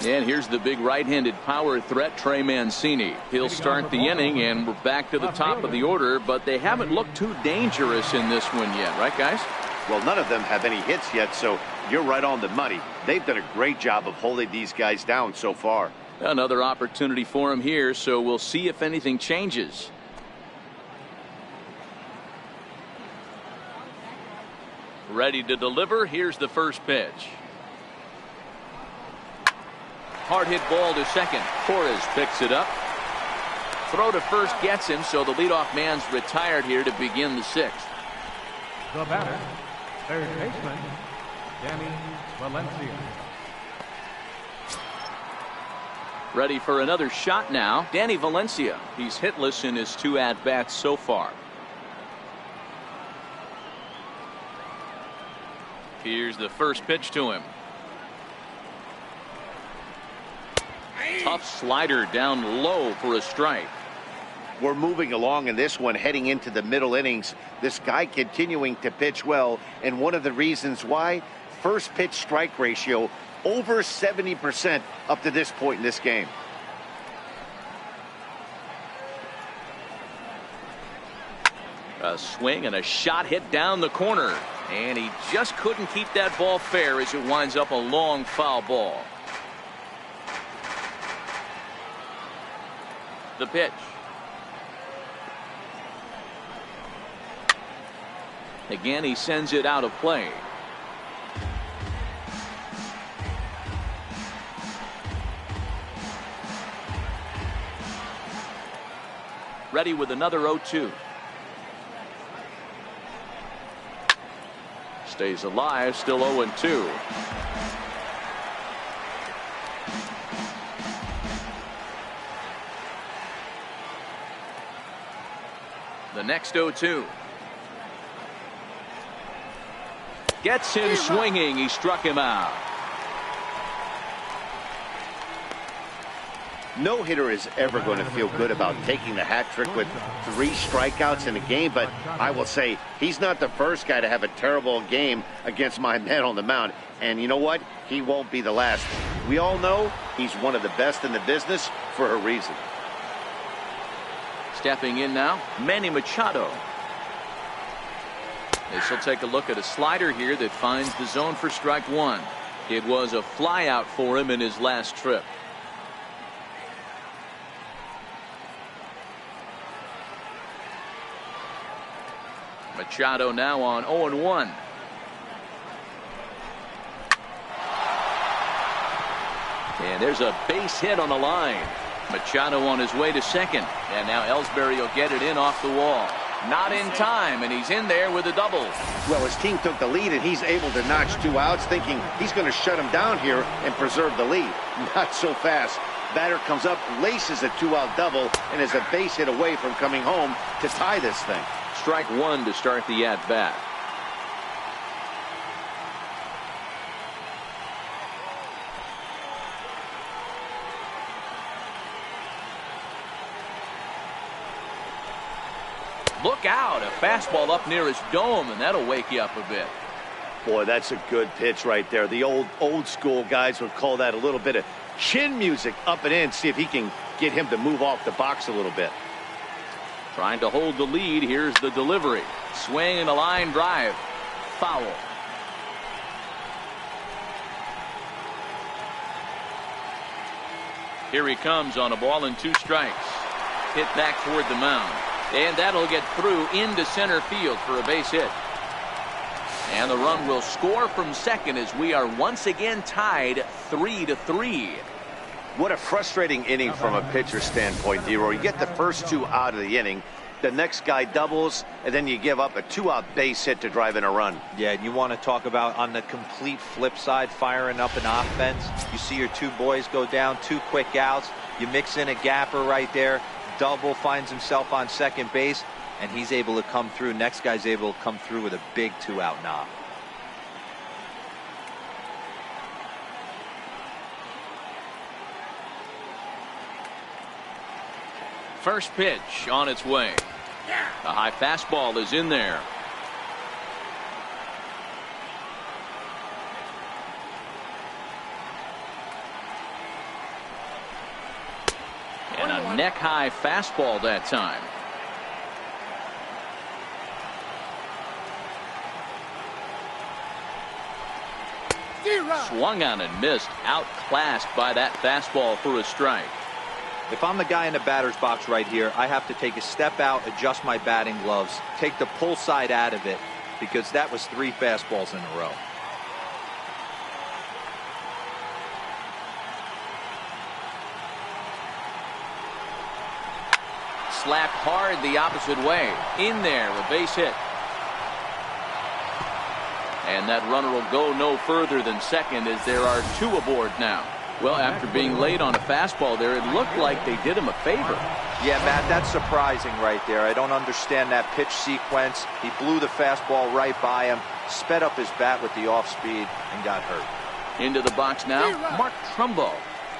And here's the big right-handed power threat, Trey Mancini. He'll start the inning, and we're back to the top of the order, but they haven't looked too dangerous in this one yet, right, guys? Well, none of them have any hits yet, so you're right on the money. They've done a great job of holding these guys down so far. Another opportunity for him here, so we'll see if anything changes. Ready to deliver. Here's the first pitch. Hard hit ball to second. Torres picks it up. Throw to first gets him, so the leadoff man's retired here to begin the 6th. The batter, third baseman, Danny Valencia. Ready for another shot now. Danny Valencia. He's hitless in his 2 at-bats so far. Here's the first pitch to him. Tough slider down low for a strike. We're moving along in this one, heading into the middle innings. This guy continuing to pitch well, and one of the reasons why, first pitch strike ratio over 70% up to this point in this game. A swing and a shot hit down the corner, and he just couldn't keep that ball fair as it winds up a long foul ball. The pitch. Again, he sends it out of play. Ready with another 0-2. Stays alive, still 0-2. The next 0-2. Gets him swinging. He struck him out. No hitter is ever going to feel good about taking the hat trick with 3 strikeouts in a game, but I will say he's not the first guy to have a terrible game against my man on the mound. And you know what? He won't be the last. We all know he's one of the best in the business for a reason. Stepping in now, Manny Machado. This will take a look at a slider here that finds the zone for strike 1. It was a fly out for him in his last trip. Machado now on 0-1. And there's a base hit on the line. Machado on his way to second, and now Ellsbury will get it in off the wall. Not in time, and he's in there with a double. Well, his team took the lead, and he's able to notch 2 outs, thinking he's going to shut him down here and preserve the lead. Not so fast. Batter comes up, laces a 2-out double, and is a base hit away from coming home to tie this thing. Strike 1 to start the at-bat. Look out, a fastball up near his dome, and that'll wake you up a bit. Boy, that's a good pitch right there. The old school guys would call that a little bit of chin music up and in. See if he can get him to move off the box a little bit. Trying to hold the lead. Here's the delivery. Swing and a line drive. Foul. Here he comes on a ball and 2 strikes. Hit back toward the mound. And that'll get through into center field for a base hit. And the run will score from second as we are once again tied 3-3. What a frustrating inning from a pitcher standpoint, D-Roy. You get the first 2 out of the inning. The next guy doubles, and then you give up a 2-out base hit to drive in a run. Yeah, and you want to talk about on the complete flip side, firing up an offense. You see your 2 boys go down, 2 quick outs. You mix in a gapper right there. Double, finds himself on second base, and he's able to come through. Next guy's able to come through with a big 2-out knock. First pitch on its way. The high fastball is in there. And a neck-high fastball that time. Swung on and missed. Outclassed by that fastball for a strike. If I'm the guy in the batter's box right here, I have to take a step out, adjust my batting gloves, take the pull side out of it, because that was 3 fastballs in a row. Slapped hard the opposite way. In there, a base hit. And that runner will go no further than second as there are 2 aboard now. Well, after being late on a fastball there, it looked like they did him a favor. Yeah, Matt, that's surprising right there. I don't understand that pitch sequence. He blew the fastball right by him, sped up his bat with the off speed, and got hurt. Into the box now, Mark Trumbo.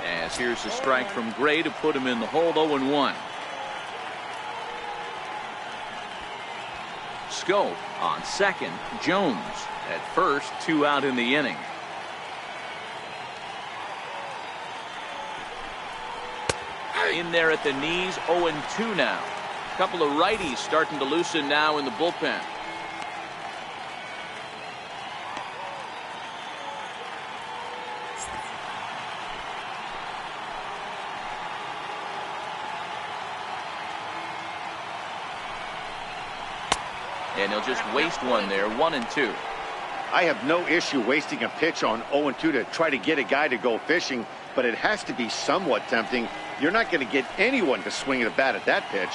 As here's a strike from Gray to put him in the hole, 0-1. Scope on second. Jones at first, 2 out in the inning. In there at the knees, 0-2 now. A couple of righties starting to loosen now in the bullpen. And he'll just waste one there, 1-2. I have no issue wasting a pitch on 0-2 to try to get a guy to go fishing, but it has to be somewhat tempting. You're not going to get anyone to swing at a bat at that pitch.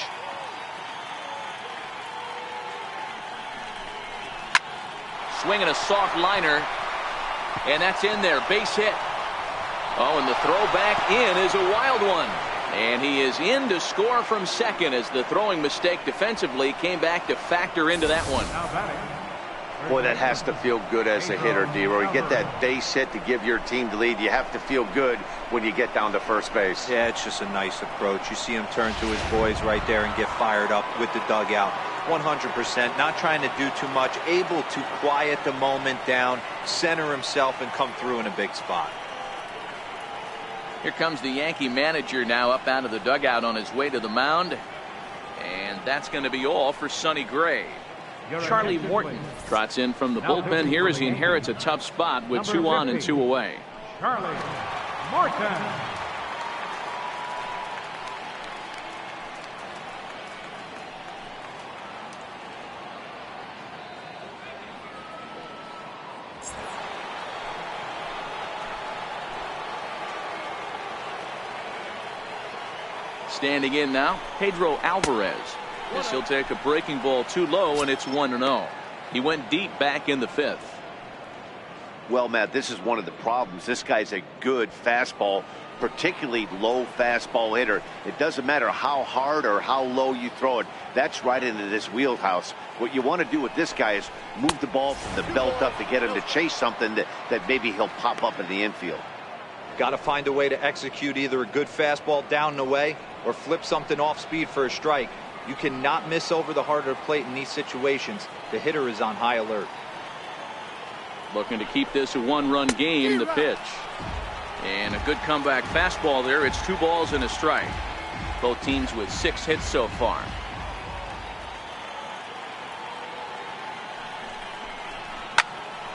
Swinging a soft liner, and that's in there, base hit. Oh, and the throw back in is a wild one. And he is in to score from second as the throwing mistake defensively came back to factor into that one. Boy, that has to feel good as a hitter, D-Roy. You get that base hit to give your team the lead. You have to feel good when you get down to first base. Yeah, it's just a nice approach. You see him turn to his boys right there and get fired up with the dugout. 100%, not trying to do too much, able to quiet the moment down, center himself, and come through in a big spot. Here comes the Yankee manager now up out of the dugout on his way to the mound. And that's going to be all for Sonny Gray. Charlie Morton trots in from the bullpen here as he inherits a tough spot with 2 on and 2 away. Charlie Morton. Standing in now, Pedro Alvarez. As he'll take a breaking ball too low, and it's 1-0. He went deep back in the 5th. Well, Matt, this is one of the problems. This guy's a good fastball, particularly low fastball hitter. It doesn't matter how hard or how low you throw it. That's right into this wheelhouse. What you want to do with this guy is move the ball from the belt up to get him to chase something that maybe he'll pop up in the infield. Got to find a way to execute either a good fastball down and away or flip something off speed for a strike. You cannot miss over the heart of the plate in these situations. The hitter is on high alert. Looking to keep this a one-run game. The pitch. And a good comeback fastball there. It's 2 balls and a strike. Both teams with 6 hits so far.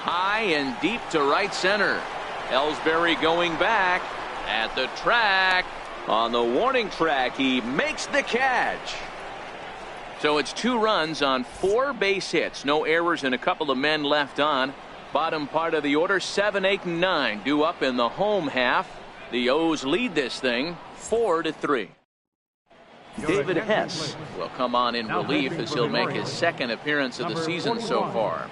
High and deep to right center. Ellsbury going back at the track. On the warning track, he makes the catch. So it's 2 runs on 4 base hits. No errors and a couple of men left on. Bottom part of the order, 7, 8, and 9 due up in the home half. The O's lead this thing 4-3. David Hess will come on in relief as he'll make his 2nd appearance of the season so far.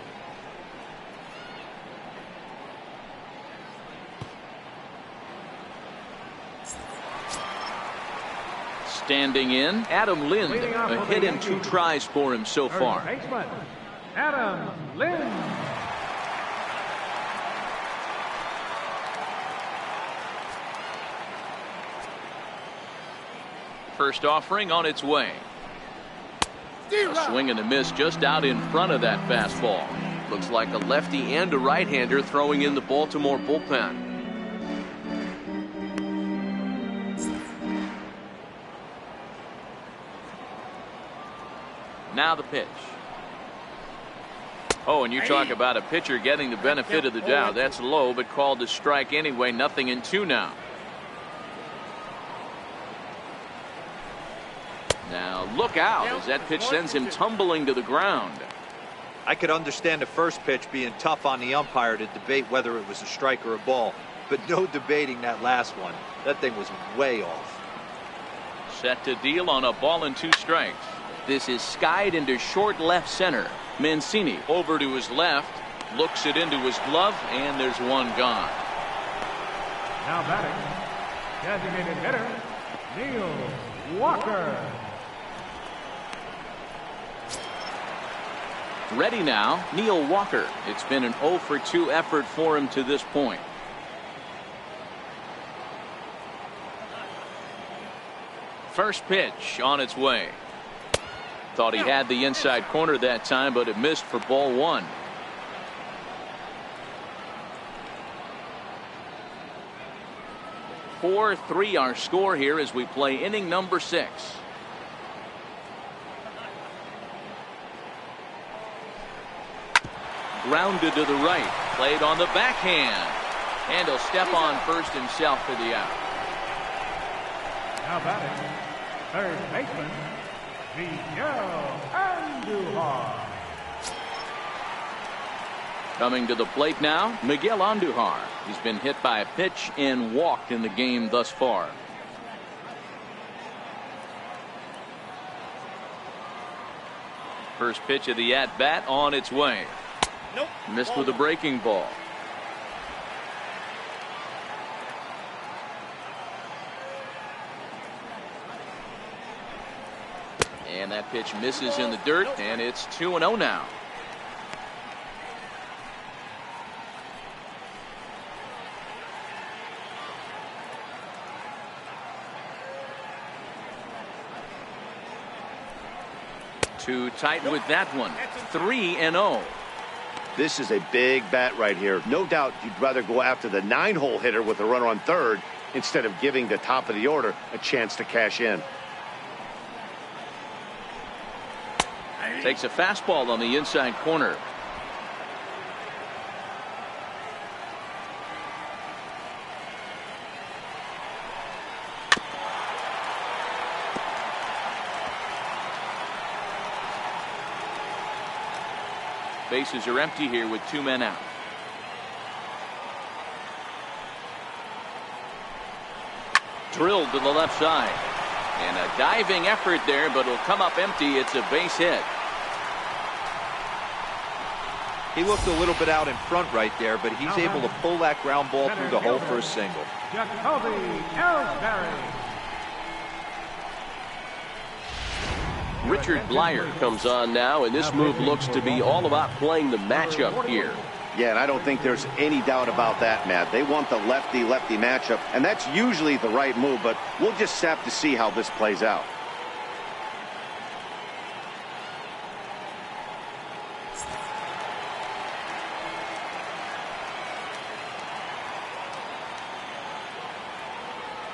Standing in, Adam Lind, a hit and 2 tries for him so far. Adam Lind. First offering on its way. A swing and a miss just out in front of that fastball. Looks like a lefty and a right-hander throwing in the Baltimore bullpen. Now the pitch. Oh, and you talk about a pitcher getting the benefit of the doubt. That's low, but called a strike anyway. 0-2 now. Now look out as that pitch sends him tumbling to the ground. I could understand the first pitch being tough on the umpire to debate whether it was a strike or a ball, but no debating that last one. That thing was way off. Set to deal on a ball and 2 strikes. This is skied into short left center. Mancini over to his left, looks it into his glove, and there's one gone. Now batting, designated hitter, Neil Walker. Ready now, Neil Walker. It's been an 0 for 2 effort for him to this point. First pitch on its way. Thought he had the inside corner that time, but it missed for ball 1. (4-3) our score here as we play inning number 6. Grounded to the right, played on the backhand, and he'll step on first himself for the out. Now batting, third baseman, Miguel Andujar. Coming to the plate now, Miguel Andujar. He's been hit by a pitch and walked in the game thus far. First pitch of the at-bat on its way. Nope. Missed with a breaking ball. And that pitch misses in the dirt, and it's 2-0 now. Too tight with that one. 3-0. This is a big bat right here. No doubt you'd rather go after the 9-hole hitter with a runner on third instead of giving the top of the order a chance to cash in. Takes a fastball on the inside corner. Bases are empty here with 2 men out. Drilled to the left side. And a diving effort there, but it'll come up empty. It's a base hit. He looked a little bit out in front right there, but he's able to pull that ground ball through the hole for a single. Jacoby Ellsbury. Richard Blyer comes on now, and this move looks to be all about playing the matchup here. Yeah, and I don't think there's any doubt about that, Matt. They want the lefty-lefty matchup, and that's usually the right move, but we'll just have to see how this plays out.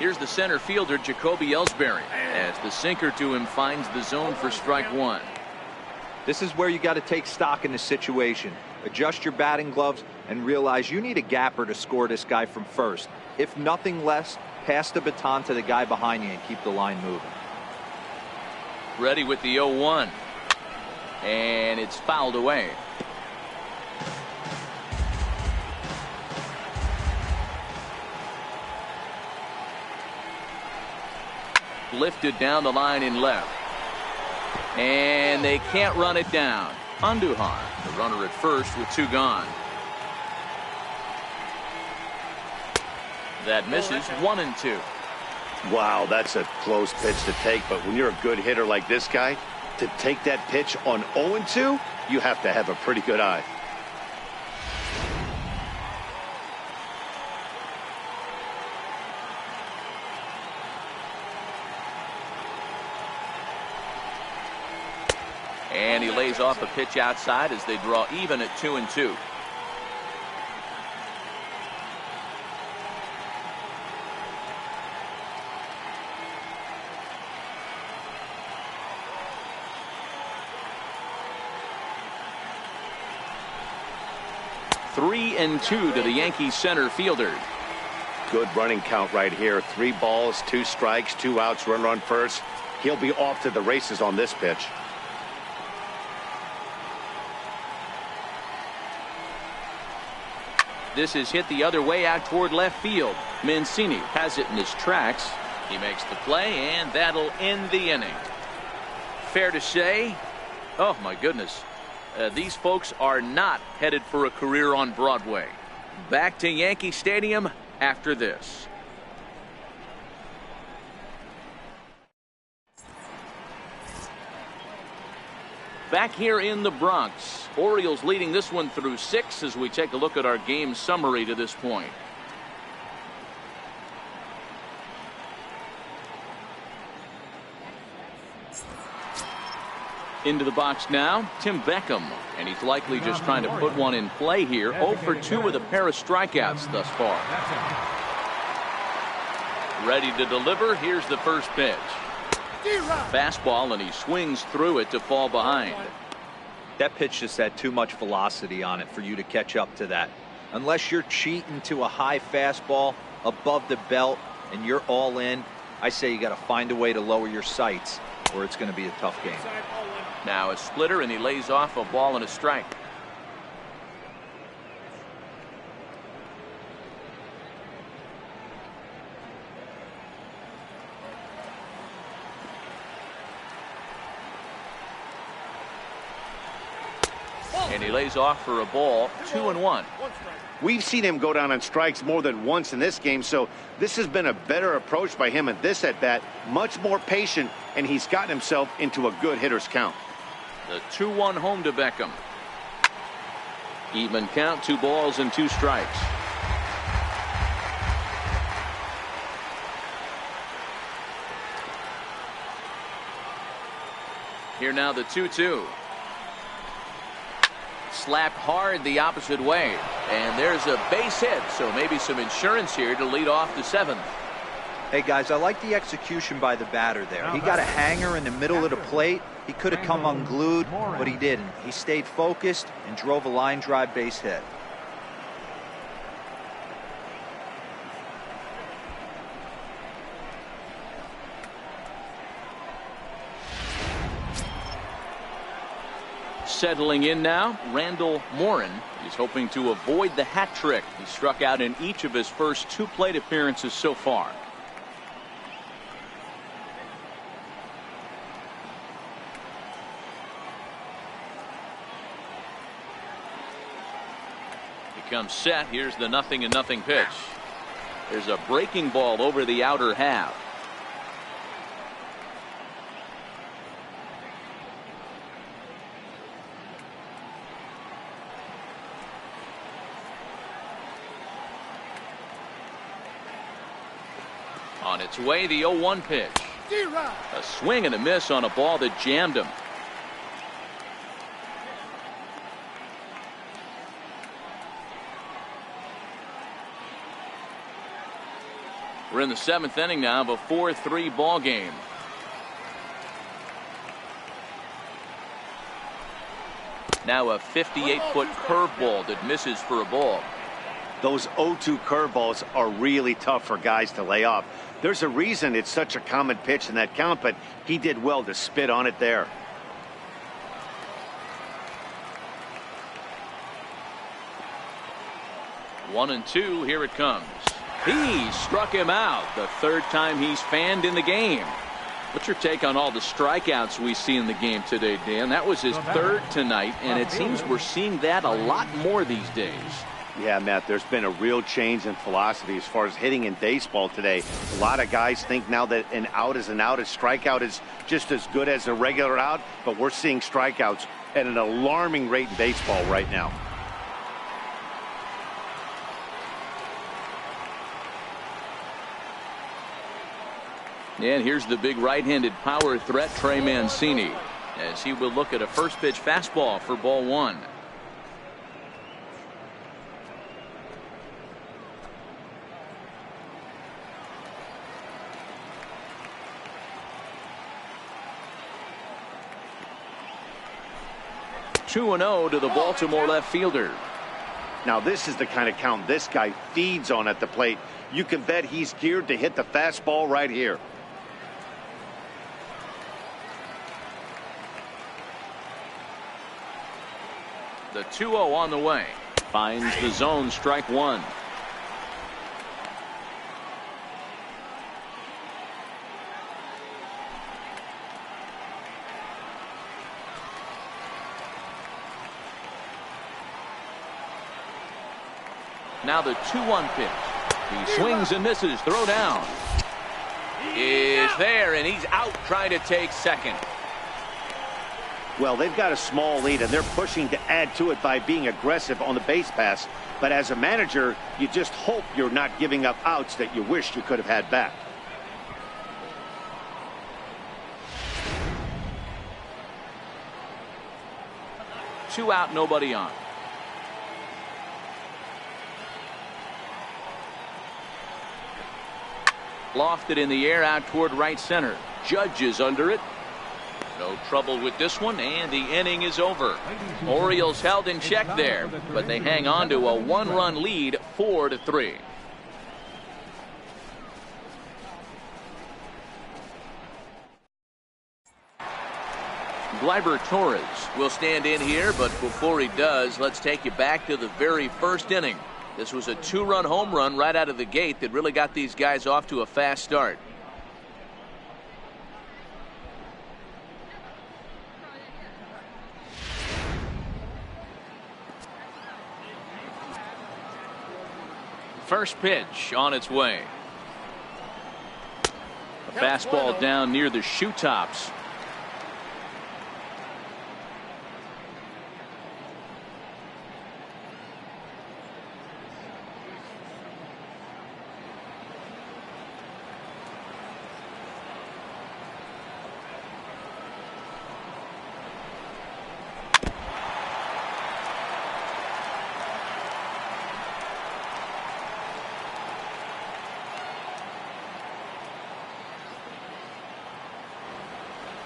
Here's the center fielder, Jacoby Ellsbury, as the sinker to him finds the zone for strike one. This is where you got to take stock in the situation. Adjust your batting gloves and realize you need a gapper to score this guy from first. If nothing less, pass the baton to the guy behind you and keep the line moving. Ready with the 0-1. And it's fouled away. Lifted down the line in left. And they can't run it down. Andujar, the runner at first with two gone. That misses 1-2. Wow, that's a close pitch to take, but when you're a good hitter like this guy, to take that pitch on 0-2, you have to have a pretty good eye. And he lays off a pitch outside as they draw even at 2-2. Three and two to the Yankees center fielder. Good running count right here. 3 balls, 2 strikes, 2 outs, runner on first. He'll be off to the races on this pitch. This is hit the other way out toward left field. Mancini has it in his tracks. He makes the play, and that'll end the inning. Fair to say, oh my goodness, these folks are not headed for a career on Broadway. Back to Yankee Stadium after this. Back here in the Bronx, Orioles leading this one through 6 as we take a look at our game summary to this point. Into the box now, Tim Beckham, and he's likely just trying to put one in play here. 0 for 2 with a pair of strikeouts thus far. Ready to deliver. Here's the first pitch. Fastball, and he swings through it to fall behind. That pitch just had too much velocity on it for you to catch up to that. Unless you're cheating to a high fastball above the belt and you're all in, I say you got to find a way to lower your sights or it's going to be a tough game. Now a splitter, and he lays off a ball and a strike. And he lays off for a ball. 2-1. We've seen him go down on strikes more than once in this game, so this has been a better approach by him at this at-bat. Much more patient, and he's gotten himself into a good hitter's count. The 2-1 home to Beckham. Even count, 2 balls and 2 strikes. Here now the 2-2. Slapped hard the opposite way, and there's a base hit, so maybe some insurance here to lead off the 7th. Hey guys, I like the execution by the batter there. He got a hanger in the middle of the plate. He could have come unglued, but he didn't. He stayed focused and drove a line drive base hit. Settling in now, Randall Morin. He's hoping to avoid the hat trick. He struck out in each of his first 2 plate appearances so far. He comes set. Here's the 0-0 pitch. There's a breaking ball over the outer half. On its way, the 0-1 pitch. A swing and a miss on a ball that jammed him. We're in the 7th inning now of a 4-3 ball game. Now a 58-foot curveball that misses for a ball. Those 0-2 curveballs are really tough for guys to lay off. There's a reason it's such a common pitch in that count, but he did well to spit on it there. One and two, here it comes. He struck him out, the 3rd time he's fanned in the game. What's your take on all the strikeouts we see in the game today, Dan? That was his 3rd tonight, and it seems we're seeing that a lot more these days. Yeah, Matt, there's been a real change in philosophy as far as hitting in baseball today. A lot of guys think now that an out is an out, a strikeout is just as good as a regular out, but we're seeing strikeouts at an alarming rate in baseball right now. And here's the big right-handed power threat, Trey Mancini, as he will look at a first pitch fastball for ball 1. Two and 0 to the Baltimore left fielder. Now this is the kind of count this guy feeds on at the plate. You can bet he's geared to hit the fastball right here. The 2-0 on the way. Finds the zone, strike 1. Now the 2-1 pitch. He swings and misses. Throw down. Is there, and he's out trying to take second. Well, they've got a small lead, and they're pushing to add to it by being aggressive on the base pass. But as a manager, you just hope you're not giving up outs that you wish you could have had back. Two out, nobody on. Lofted in the air out toward right center. Judge is under it. No trouble with this one, and the inning is over. Orioles held in check there, but they hang on to a 1-run lead, 4-3. Gleyber Torres will stand in here, but before he does, let's take you back to the very first inning. This was a 2-run home run right out of the gate that really got these guys off to a fast start. First pitch on its way. A fastball down near the shoe tops.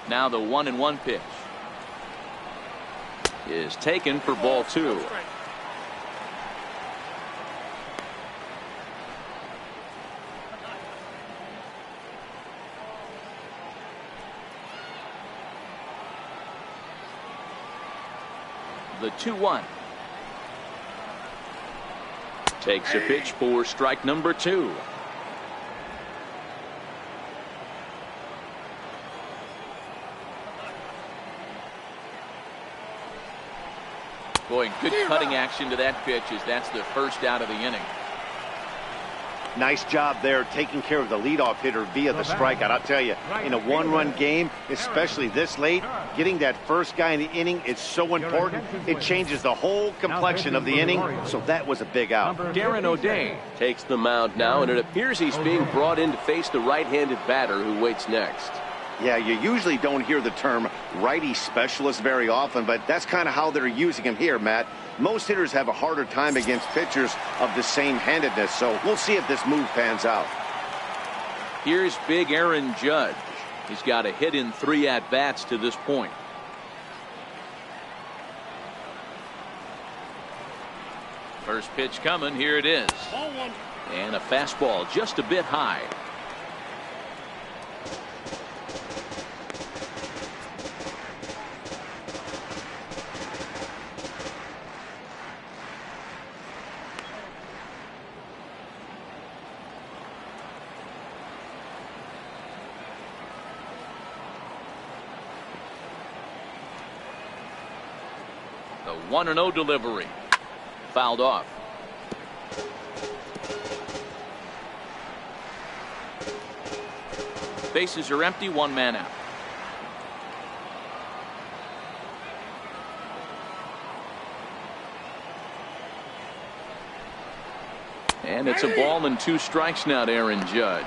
Now the 1-1 pitch is taken for ball 2. The 2-1 takes a pitch for strike number 2. Boy, good cutting action to that pitch as that's the first out of the inning. Nice job there taking care of the leadoff hitter via the strikeout. I'll tell you, in a 1-run game, especially this late, getting that first guy in the inning is so important. It changes the whole complexion of the inning, so that was a big out. Darren O'Day takes the mound now, and it appears he's being brought in to face the right-handed batter who waits next. Yeah, you usually don't hear the term righty specialist very often, but that's kind of how they're using him here, Matt. Most hitters have a harder time against pitchers of the same handedness, so we'll see if this move pans out. Here's big Aaron Judge. He's got a hit in 3 at-bats to this point. First pitch coming. Here it is. And a fastball just a bit high. The 1-0 delivery. Fouled off. Bases are empty, 1 man out. And it's a ball and 2 strikes now to Aaron Judge.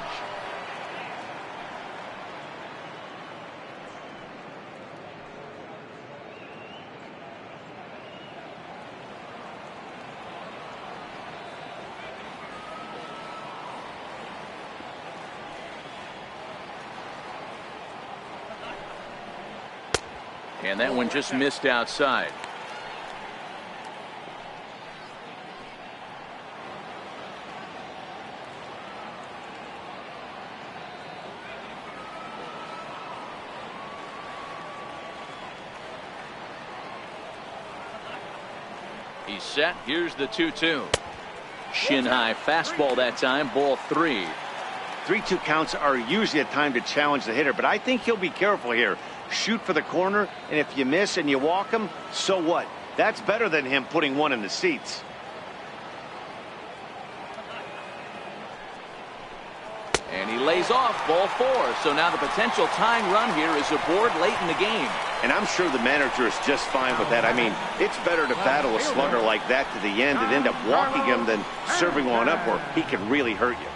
And that one just missed outside. He's set. Here's the 2-2. Shin high fastball that time. Ball 3. 3-2 counts are usually a time to challenge the hitter, but I think he'll be careful here. Shoot for the corner, and if you miss and you walk him, so what? That's better than him putting one in the seats. And he lays off. Ball 4. So now the potential tying run here is aboard late in the game. And I'm sure the manager is just fine with that. I mean, it's better to battle a slugger like that to the end and end up walking him than serving one up where he can really hurt you.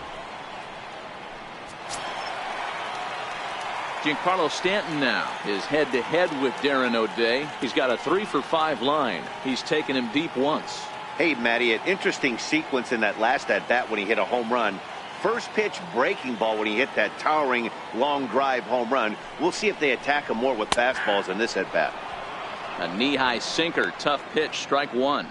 Giancarlo Stanton now is head-to-head with Darren O'Day. He's got a 3-for-5 line. He's taken him deep once. Hey, Matty, an interesting sequence in that last at-bat when he hit a home run. First pitch breaking ball when he hit that towering long drive home run. We'll see if they attack him more with fastballs in this at-bat. A knee-high sinker. Tough pitch. Strike 1.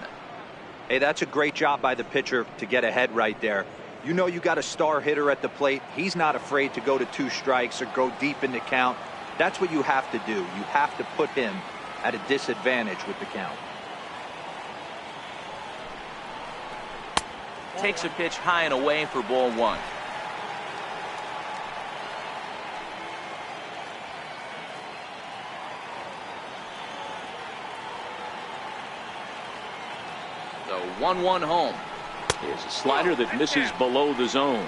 Hey, that's a great job by the pitcher to get ahead right there. You know you got a star hitter at the plate. He's not afraid to go to 2 strikes or go deep in the count. That's what you have to do. You have to put him at a disadvantage with the count. Takes a pitch high and away for ball 1. The 1-1 home. Here's a slider that misses below the zone.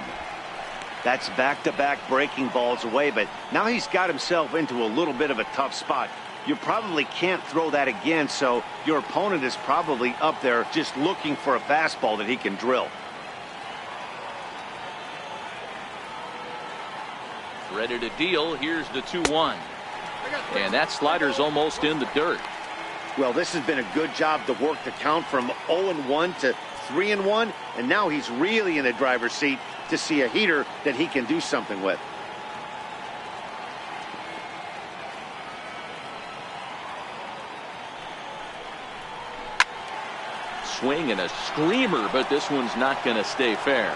That's back-to-back breaking balls away, but now he's got himself into a little bit of a tough spot. You probably can't throw that again, so your opponent is probably up there just looking for a fastball that he can drill. Ready to deal. Here's the 2-1. And that slider's almost in the dirt. Well, this has been a good job to work the count from 0-1 to 3-1, and now he's really in the driver's seat to see a heater that he can do something with. Swing and a screamer, but this one's not going to stay fair.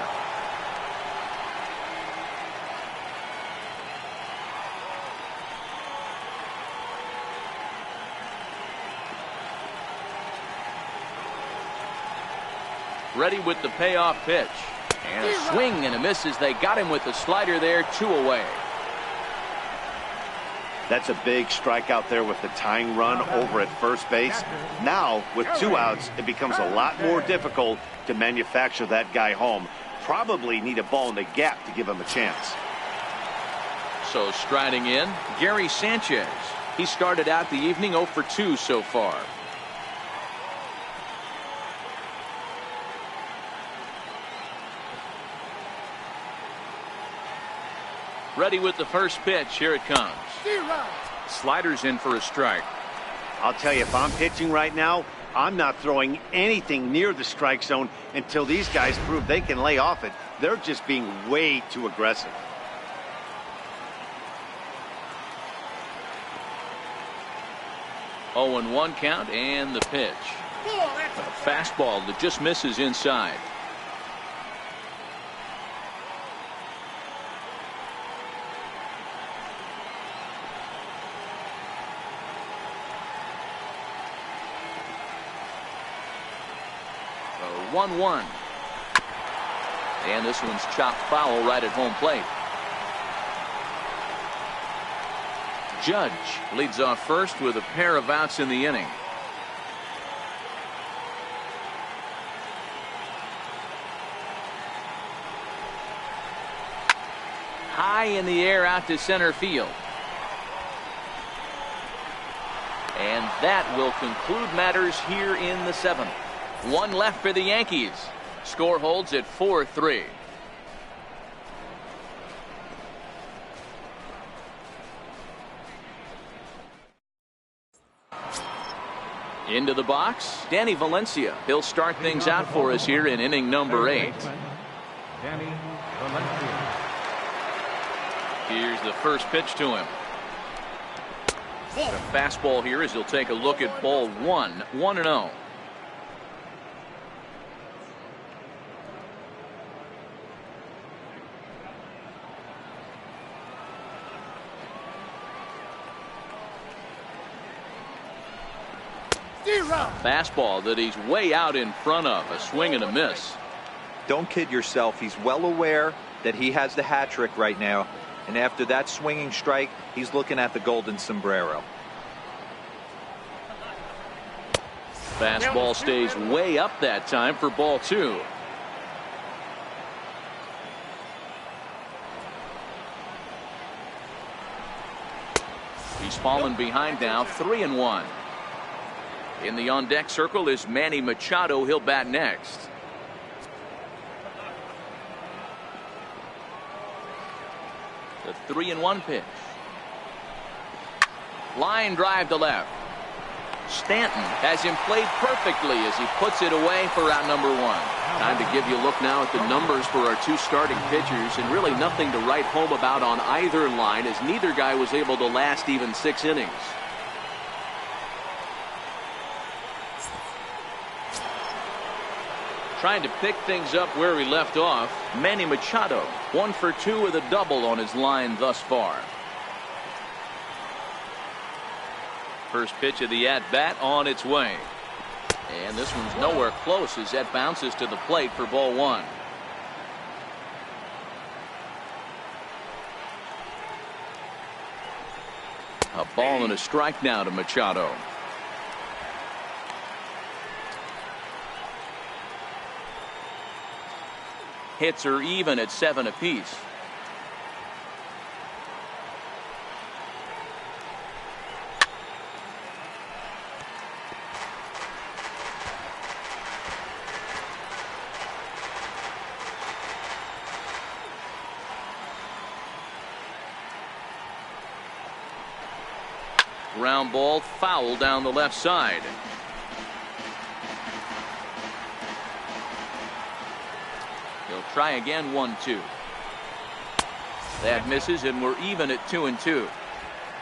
Ready with the payoff pitch. And a swing and a miss as they got him with the slider there. 2 away. That's a big strikeout there with the tying run over at first base. Now, with 2 outs, it becomes a lot more difficult to manufacture that guy home. Probably need a ball in the gap to give him a chance. So striding in, Gary Sanchez. He started out the evening 0 for 2 so far. Ready with the first pitch. Here it comes. Sliders in for a strike. I'll tell you, if I'm pitching right now, I'm not throwing anything near the strike zone until these guys prove they can lay off it. They're just being way too aggressive. 0-1 count and the pitch. A fastball that just misses inside. A 1-1. And this one's chopped foul right at home plate. Judge leads off first with a pair of outs in the inning. High in the air out to center field. And that will conclude matters here in the 7th. One left for the Yankees. Score holds at 4-3. Into the box, Danny Valencia. He'll start things out for us here in inning number 8. Danny Valencia. Here's the first pitch to him. The fastball here as he'll take a look at ball 1, 1-0. A fastball that he's way out in front of. A swing and a miss. Don't kid yourself. He's well aware that he has the hat trick right now. And after that swinging strike, he's looking at the golden sombrero. Fastball stays way up that time for ball 2. He's fallen behind now, 3-1. In the on-deck circle is Manny Machado. He'll bat next. The 3-1 pitch. Line drive to left. Stanton has him played perfectly as he puts it away for out number 1. Time to give you a look now at the numbers for our 2 starting pitchers, and really nothing to write home about on either line, as neither guy was able to last even 6 innings. Trying to pick things up where he left off, Manny Machado, 1 for 2 with a double on his line thus far. First pitch of the at-bat on its way. And this one's nowhere close as that bounces to the plate for ball 1. A ball and a strike now to Machado. Hits are even at 7 apiece. Ground ball foul down the left side. He'll try again, 1-2. That misses, and we're even at 2-2.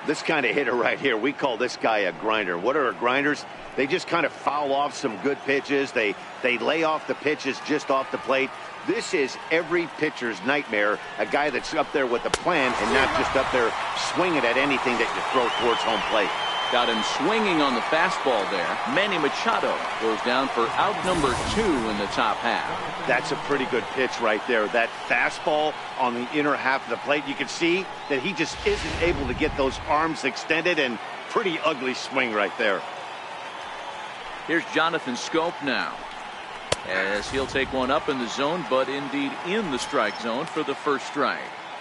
This kind of hitter right here, we call this guy a grinder. What are grinders? They just kind of foul off some good pitches. They lay off the pitches just off the plate. This is every pitcher's nightmare, a guy that's up there with a plan and not just up there swinging at anything that you throw towards home plate. Got him swinging on the fastball there. Manny Machado goes down for out number 2 in the top half. That's a pretty good pitch right there. That fastball on the inner half of the plate. You can see that he just isn't able to get those arms extended, and pretty ugly swing right there. Here's Jonathan Scope now, as he'll take one up in the zone, but indeed in the strike zone for the first strike.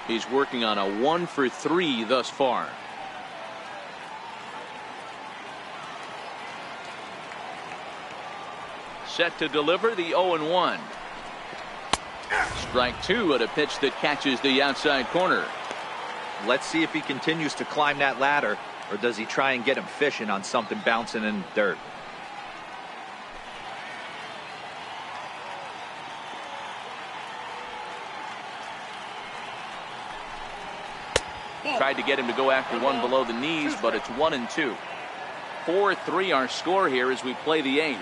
He's working on a 1 for 3 thus far. Set to deliver the 0-1. Strike 2 at a pitch that catches the outside corner. Let's see if he continues to climb that ladder, or does he try and get him fishing on something bouncing in the dirt. Tried to get him to go after one below the knees, but it's 1-2. 4-3 our score here as we play the 8th.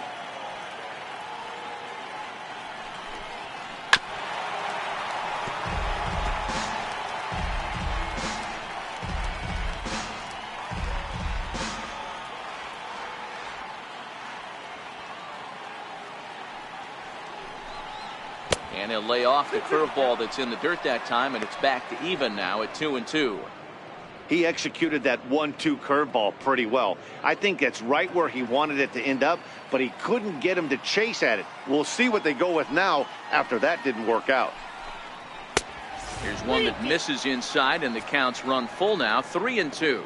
And he'll lay off the curveball that's in the dirt that time, and it's back to even now at 2-2. He executed that 1-2 curveball pretty well. I think that's right where he wanted it to end up, but he couldn't get him to chase at it. We'll see what they go with now after that didn't work out. Here's one that misses inside, and the count's run full now, 3-2.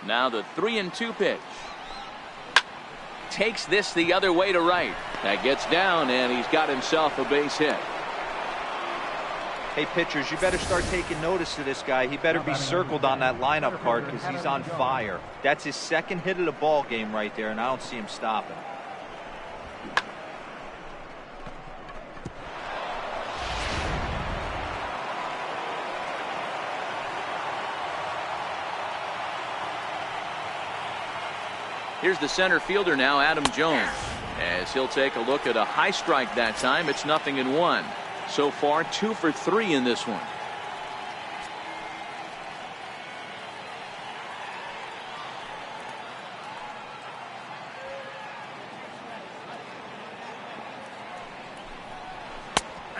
Now the 3-2 pitch. Takes this the other way to right. That gets down, and he's got himself a base hit. Hey, pitchers, you better start taking notice of this guy. He better be circled on that lineup card because he's on fire. That's his second hit of the ball game right there, and I don't see him stopping. Here's the center fielder now, Adam Jones, as he'll take a look at a high strike that time. It's 0-1. So far, 2 for 3 in this one.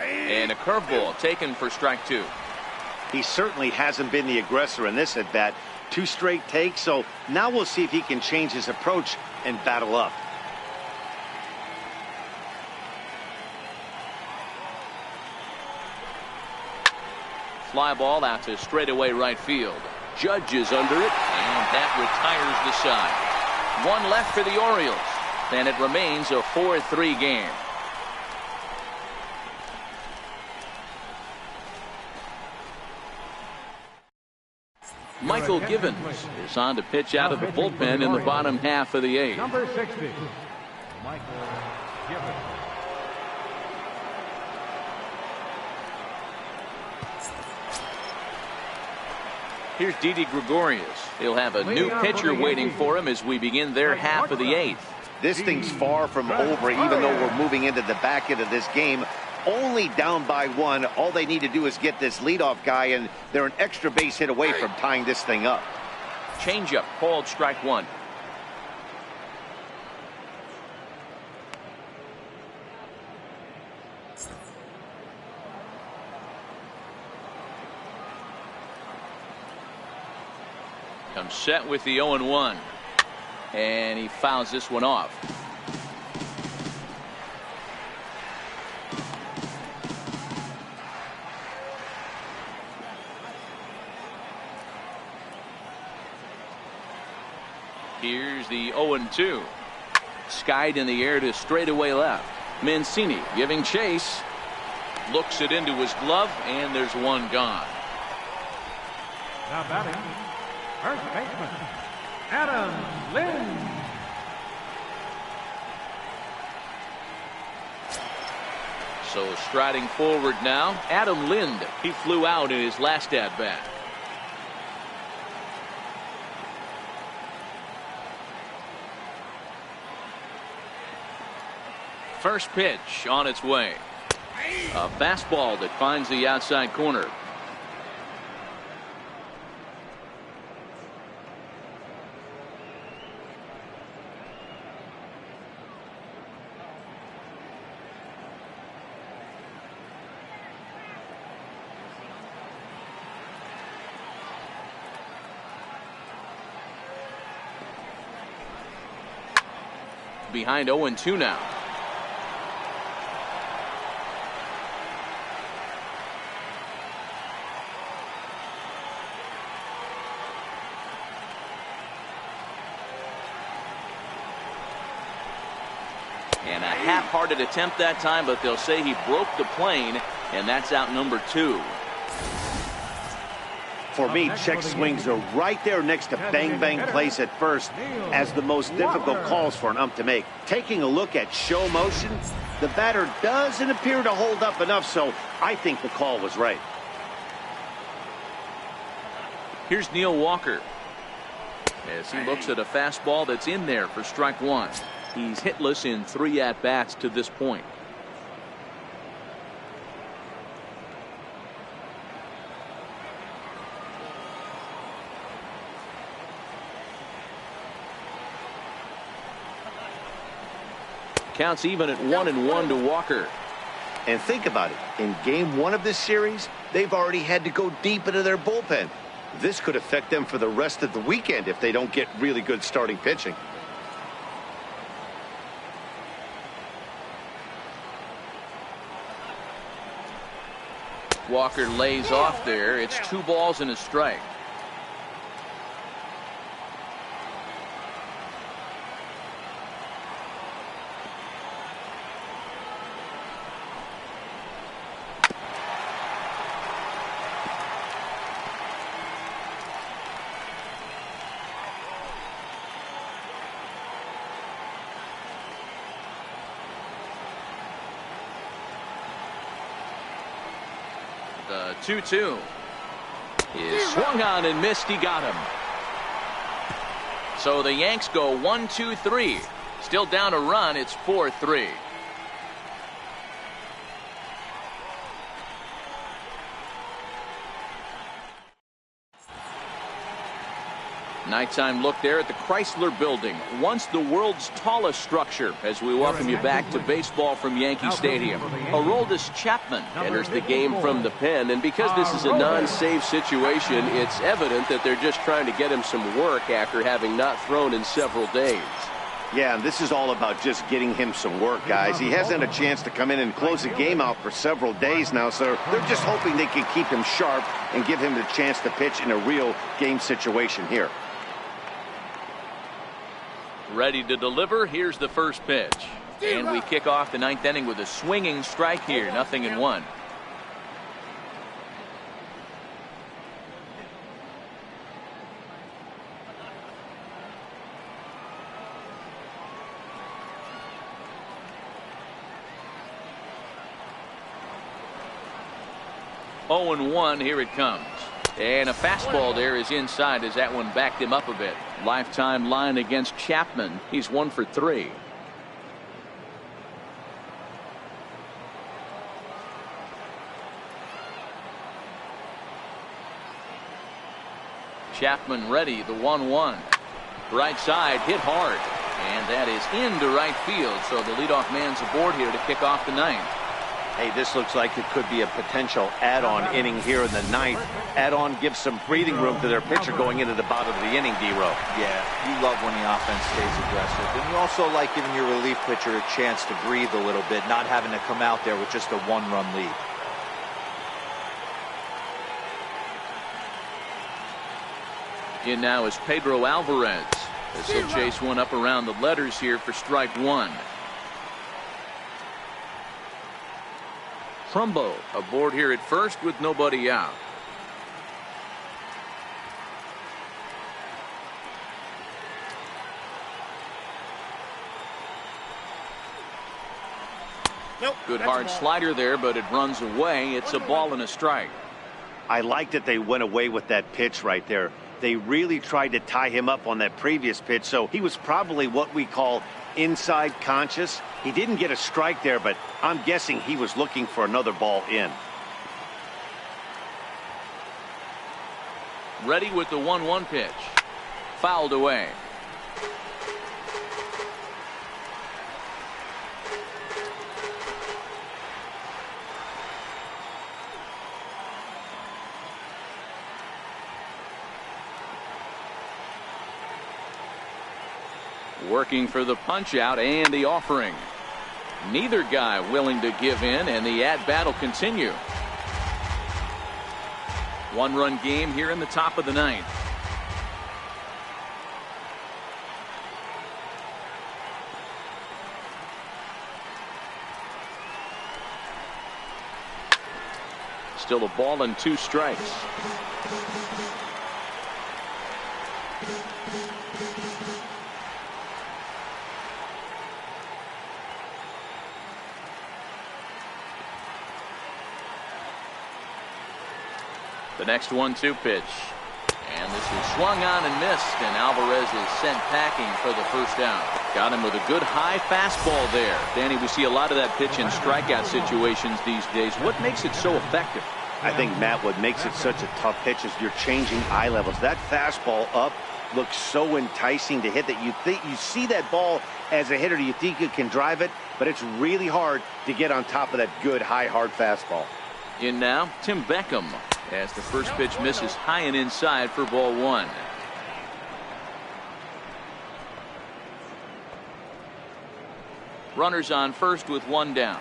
And a curveball taken for strike 2. He certainly hasn't been the aggressor in this at bat. 2 straight takes, so now we'll see if he can change his approach and battle up. Fly ball out to straightaway right field. Judge is under it, and that retires the side. 1 left for the Orioles, and it remains a 4-3 game. Michael Givens is on to pitch out of the bullpen in the bottom half of the 8th. Number 60, Michael Givens. Here's Didi Gregorius. He'll have a new pitcher waiting for him as we begin their half of the 8th. This thing's far from over, even though we're moving into the back end of this game. Only down by 1. All they need to do is get this leadoff guy, and they're an extra base hit away from tying this thing up. Changeup called strike 1. Comes set with the 0-1. And he fouls this one off. Here's the 0-2. Skied in the air to straightaway left. Mancini giving chase. Looks it into his glove, and there's one gone. Now batting, first baseman, Adam Lind. So striding forward now, Adam Lind. He flew out in his last at-bat. First pitch on its way. A fastball that finds the outside corner. Behind 0-2 now. And a half-hearted attempt that time, but they'll say he broke the plane, and that's out number 2. For me, check swings are right there next to bang-bang plays at first as the most difficult calls for an ump to make. Taking a look at show motion, the batter doesn't appear to hold up enough, so I think the call was right. Here's Neil Walker as he looks at a fastball that's in there for strike one. He's hitless in 3 at-bats to this point. Counts even at 1-1 to Walker. And think about it. In game 1 of this series, they've already had to go deep into their bullpen. This could affect them for the rest of the weekend if they don't get really good starting pitching. Walker lays off there. It's 2 balls and a strike. The 2-2 is swung on and missed. He got him. So the Yanks go 1-2-3. Still down a run. It's 4-3. Nighttime look there at the Chrysler Building, once the world's tallest structure, as we welcome you back to baseball from Yankee Stadium. Aroldis Chapman Enters the game from the pen, and because this is a non-save situation, it's evident that they're just trying to get him some work after having not thrown in several days. Yeah, and this is all about just getting him some work, guys. He hasn't had a chance to come in and close the game out for several days now, so they're just hoping they can keep him sharp and give him the chance to pitch in a real game situation here. Ready to deliver. Here's the first pitch. And we kick off the 9th inning with a swinging strike here. 0-1. Oh and 1. Here it comes. And a fastball there is inside as that one backed him up a bit. Lifetime line against Chapman. He's 1 for 3. Chapman ready. The 1-1. Right side hit hard. And that is into right field. So the leadoff man's aboard here to kick off the 9th. Hey, this looks like it could be a potential add-on inning here in the 9th. Add-on gives some breathing room to their pitcher going into the bottom of the inning, D-Row. Yeah, you love when the offense stays aggressive. And you also like giving your relief pitcher a chance to breathe a little bit, not having to come out there with just a 1-run lead. In now is Pedro Alvarez as he'll chase one up around the letters here for strike 1. Trumbo aboard here at first with nobody out. Good hard slider there, but it runs away. It's a ball and a strike. I like that they went away with that pitch right there. They really tried to tie him up on that previous pitch, so he was probably what we call inside conscious. He didn't get a strike there, but I'm guessing he was looking for another ball in. Ready with the 1-1 pitch. Fouled away. Working for the punch out and the offering. Neither guy willing to give in, and the at-bat will continue. 1-run game here in the top of the 9th. Still a ball and 2 strikes. The next 1-2 pitch. And this is swung on and missed, and Alvarez is sent packing for the first down. Got him with a good high fastball there. Danny, we see a lot of that pitch in strikeout situations these days. What makes it so effective? I think, Matt, what makes it such a tough pitch is you're changing eye levels. That fastball up looks so enticing to hit that you see that ball as a hitter, you think you can drive it, but it's really hard to get on top of that good high hard fastball. In now, Tim Beckham, as the first pitch misses high and inside for ball 1. Runners on first with 1 down.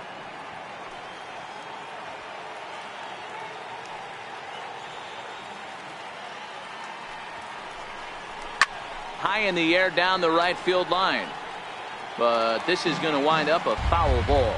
High in the air down the right field line. But this is going to wind up a foul ball.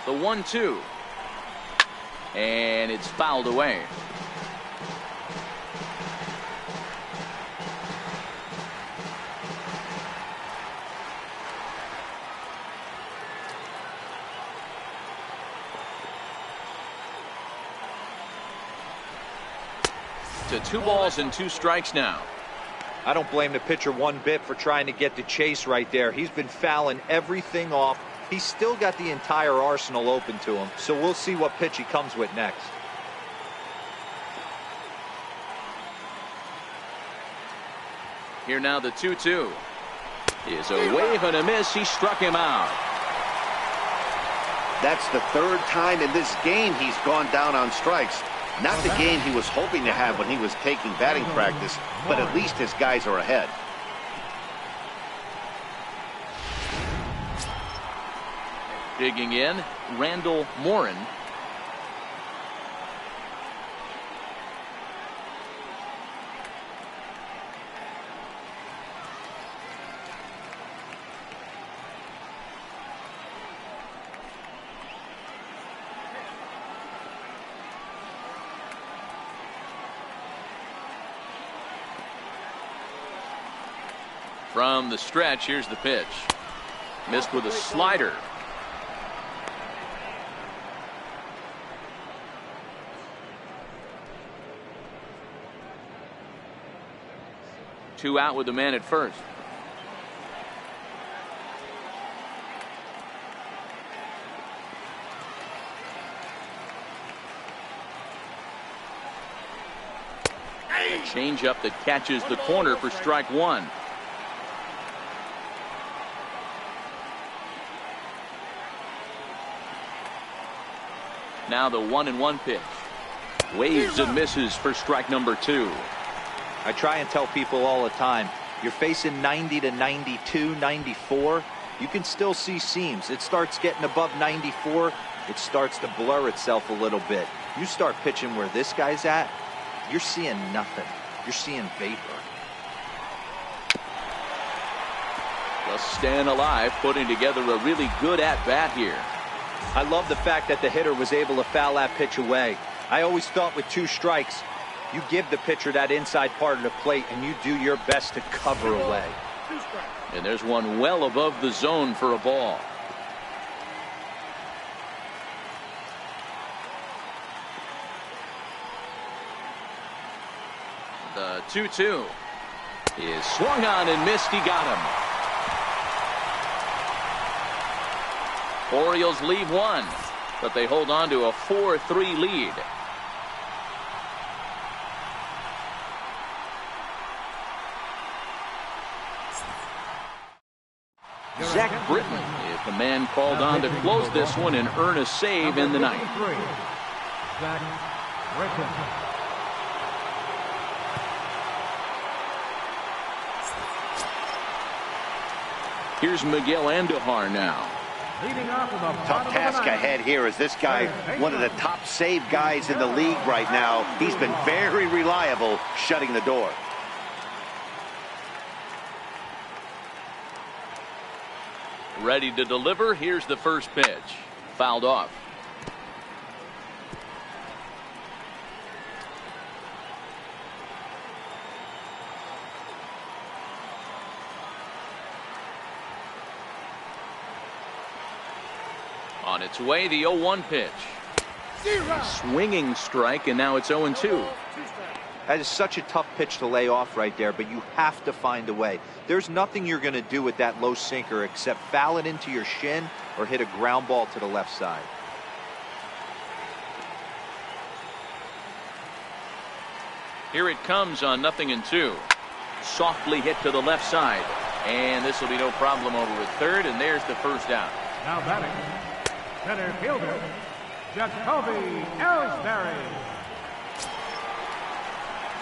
The 1-2. And it's fouled away. To 2 balls and 2 strikes now. I don't blame the pitcher one bit for trying to get the chase right there. He's been fouling everything off. He's still got the entire arsenal open to him, so we'll see what pitch he comes with next. Here now the 2-2. Is a wave and a miss. He struck him out. That's the 3rd time in this game he's gone down on strikes. Not the game he was hoping to have when he was taking batting practice, but at least his guys are ahead. Digging in, Randall Morin. From the stretch, here's the pitch. Missed with a slider. Two out with the man at first. A changeup that catches the corner for strike 1. Now the 1-1 pitch. Waves and misses for strike number 2. I try and tell people all the time, you're facing 90 to 92, 94. You can still see seams. It starts getting above 94. It starts to blur itself a little bit. You start pitching where this guy's at, you're seeing nothing. You're seeing vapor. Just staying alive, putting together a really good at-bat here. I love the fact that the hitter was able to foul that pitch away. I always thought with 2 strikes, you give the pitcher that inside part of the plate and you do your best to cover away. And there's one well above the zone for a ball. The 2-2 is swung on and missed. He got him. Orioles lead 1, but they hold on to a 4-3 lead. Zach Britton is The man called on to close this one and earn a save in the ninth. Here's Miguel Andujar now. Tough task ahead here as this guy, one of the top save guys in the league right now. He's been very reliable shutting the door. Ready to deliver. Here's the first pitch. Fouled off. On its way, the 0-1 pitch. Swinging strike, and now it's 0-2. That is such a tough pitch to lay off right there, but you have to find a way. There's nothing you're going to do with that low sinker except foul it into your shin or hit a ground ball to the left side. Here it comes on 0-2. Softly hit to the left side. And this will be no problem over at third, and there's the first out. Now batting, center fielder, Jacoby Ellsbury.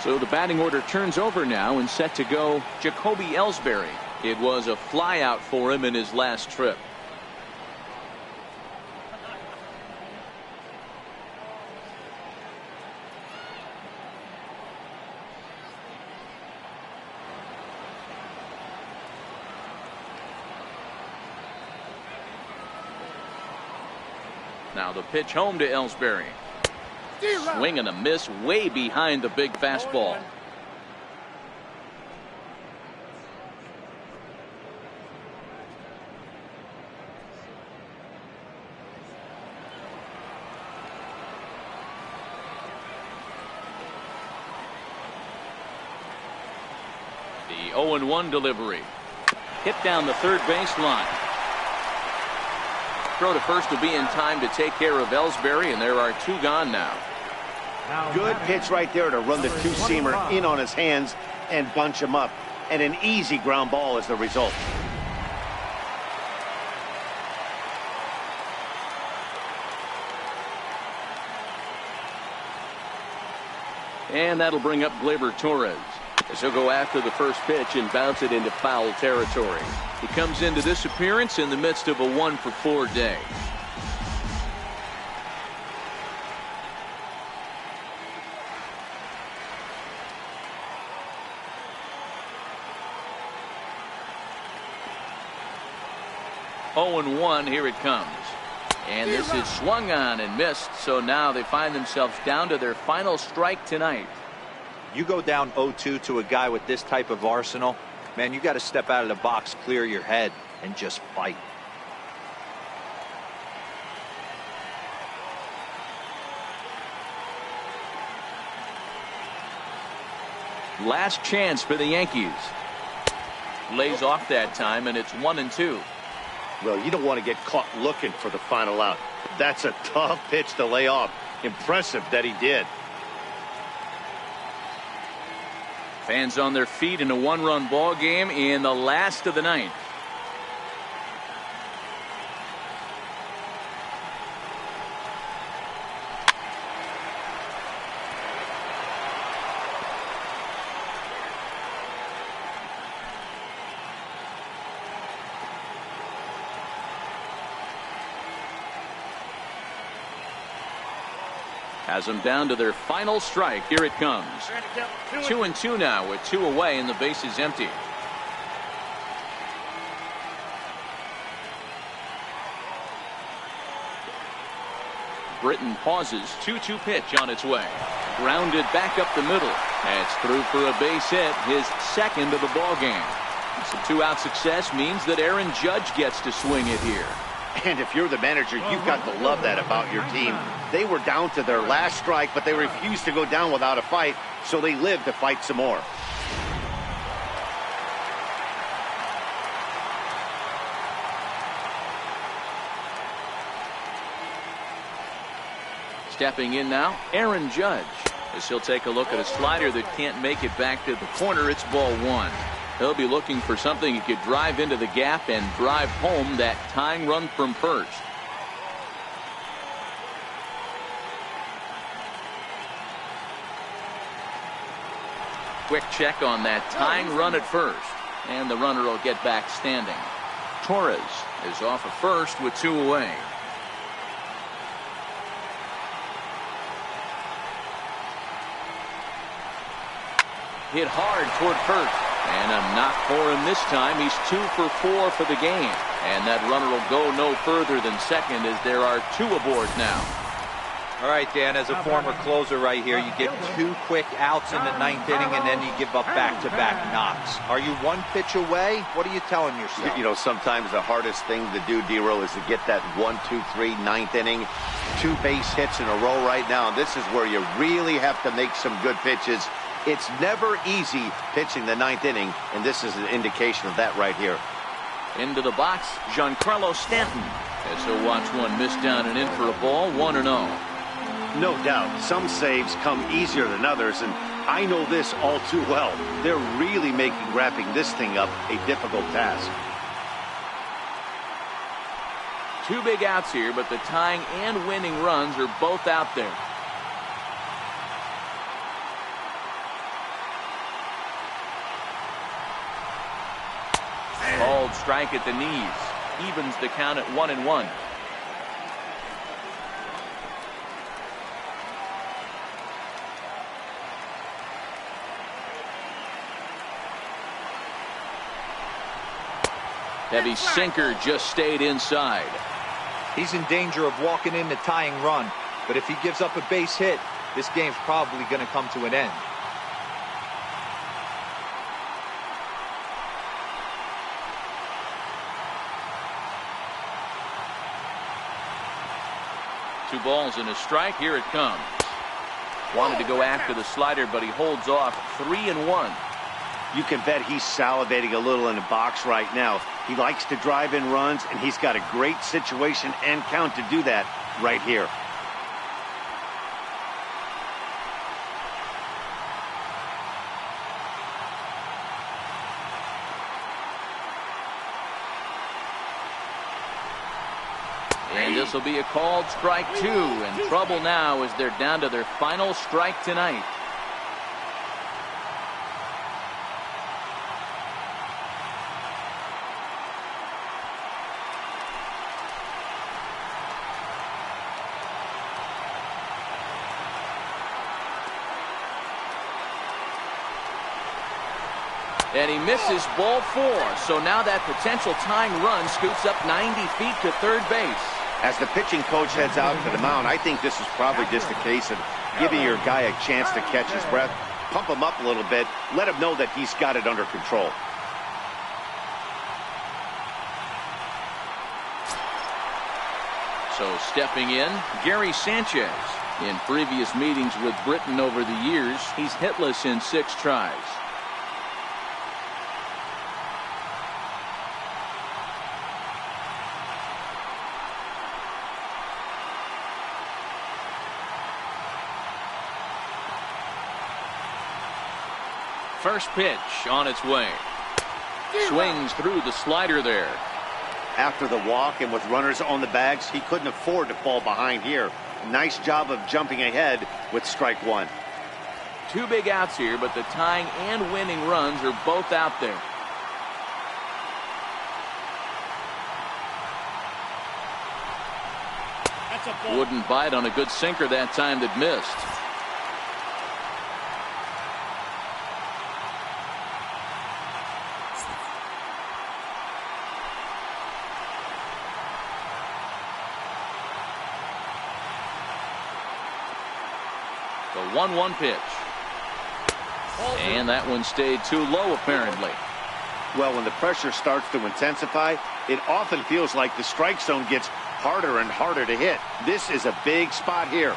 So the batting order turns over now and set to go Jacoby Ellsbury. It was a flyout for him in his last trip. Now the pitch home to Ellsbury. Swing and a miss way behind the big fastball. The 0-1 delivery. Hit down the third baseline. Throw to first will be in time to take care of Ellsbury, and there are two gone now. Good pitch right there to run the two-seamer in on his hands and bunch him up. And an easy ground ball is the result. And that'll bring up Gleyber Torres, as he'll go after the first pitch and bounce it into foul territory. He comes into this appearance in the midst of a 1-for-4 day. Oh and 1, here it comes. And this is swung on and missed, so now they find themselves down to their final strike tonight. You go down 0-2 to a guy with this type of arsenal, man, you got to step out of the box, clear your head, and just fight. Last chance for the Yankees. Lays off that time, and it's 1-2. Well, you don't want to get caught looking for the final out. That's a tough pitch to lay off. Impressive that he did. Fans on their feet in a one-run ball game in the last of the ninth. Has them down to their final strike. Here it comes. 2-2 now with 2 away and the base is empty. Britton pauses. 2-2 pitch on its way. Grounded back up the middle. That's through for a base hit, his second of the ball game. Some 2-out success means that Aaron Judge gets to swing it here. And if you're the manager, you've got to love that about your team. They were down to their last strike, but they refused to go down without a fight, so they lived to fight some more. Stepping in now, Aaron Judge, as he'll take a look at a slider that can't make it back to the corner. It's ball 1. He'll be looking for something he could drive into the gap and drive home that tying run from first. Quick check on that tying run at first, and the runner will get back standing. Torres is off at first with 2 away. Hit hard toward first, and a knock for him this time. He's 2 for 4 for the game, and that runner will go no further than second as there are 2 aboard now. All right, Dan, as a former closer right here, you get 2 quick outs in the 9th inning, and then you give up back-to-back knocks. Are you 1 pitch away? What are you telling yourself? You know, sometimes the hardest thing to do, D-Roll, is to get that 1, 2, 3, 9th inning, 2 base hits in a row right now. This is where you really have to make some good pitches. It's never easy pitching the 9th inning, and this is an indication of that right here. Into the box, Giancarlo Stanton, as he'll watch one miss down and in for a ball, 1-0. No doubt, some saves come easier than others, and I know this all too well. They're really making wrapping this thing up a difficult task. 2 big outs here, but the tying and winning runs are both out there. Called strike at the knees. Evens the count at 1-1. Heavy sinker just stayed inside. He's in danger of walking in the tying run, but if he gives up a base hit, this game's probably going to come to an end. Two balls and a strike. Here it comes. Wanted to go after the slider, but he holds off. 3-1. You can bet he's salivating a little in the box right now. He likes to drive in runs, and he's got a great situation and count to do that right here. And this will be a called strike 2, and trouble now as they're down to their final strike tonight. And he misses ball 4. So now that potential tying run scoots up 90 feet to third base. As the pitching coach heads out to the mound, I think this is probably just a case of giving your guy a chance to catch his breath, pump him up a little bit, let him know that he's got it under control. So stepping in, Gary Sanchez. In previous meetings with Britain over the years, he's hitless in 6 tries. First pitch on its way. Swings through the slider there. After the walk and with runners on the bags, he couldn't afford to fall behind here. Nice job of jumping ahead with strike 1. 2 big outs here, but the tying and winning runs are both out there. Wouldn't bite on a good sinker that time that missed. The 1-1 pitch. And that one stayed too low, apparently. Well, when the pressure starts to intensify, it often feels like the strike zone gets harder and harder to hit. This is a big spot here.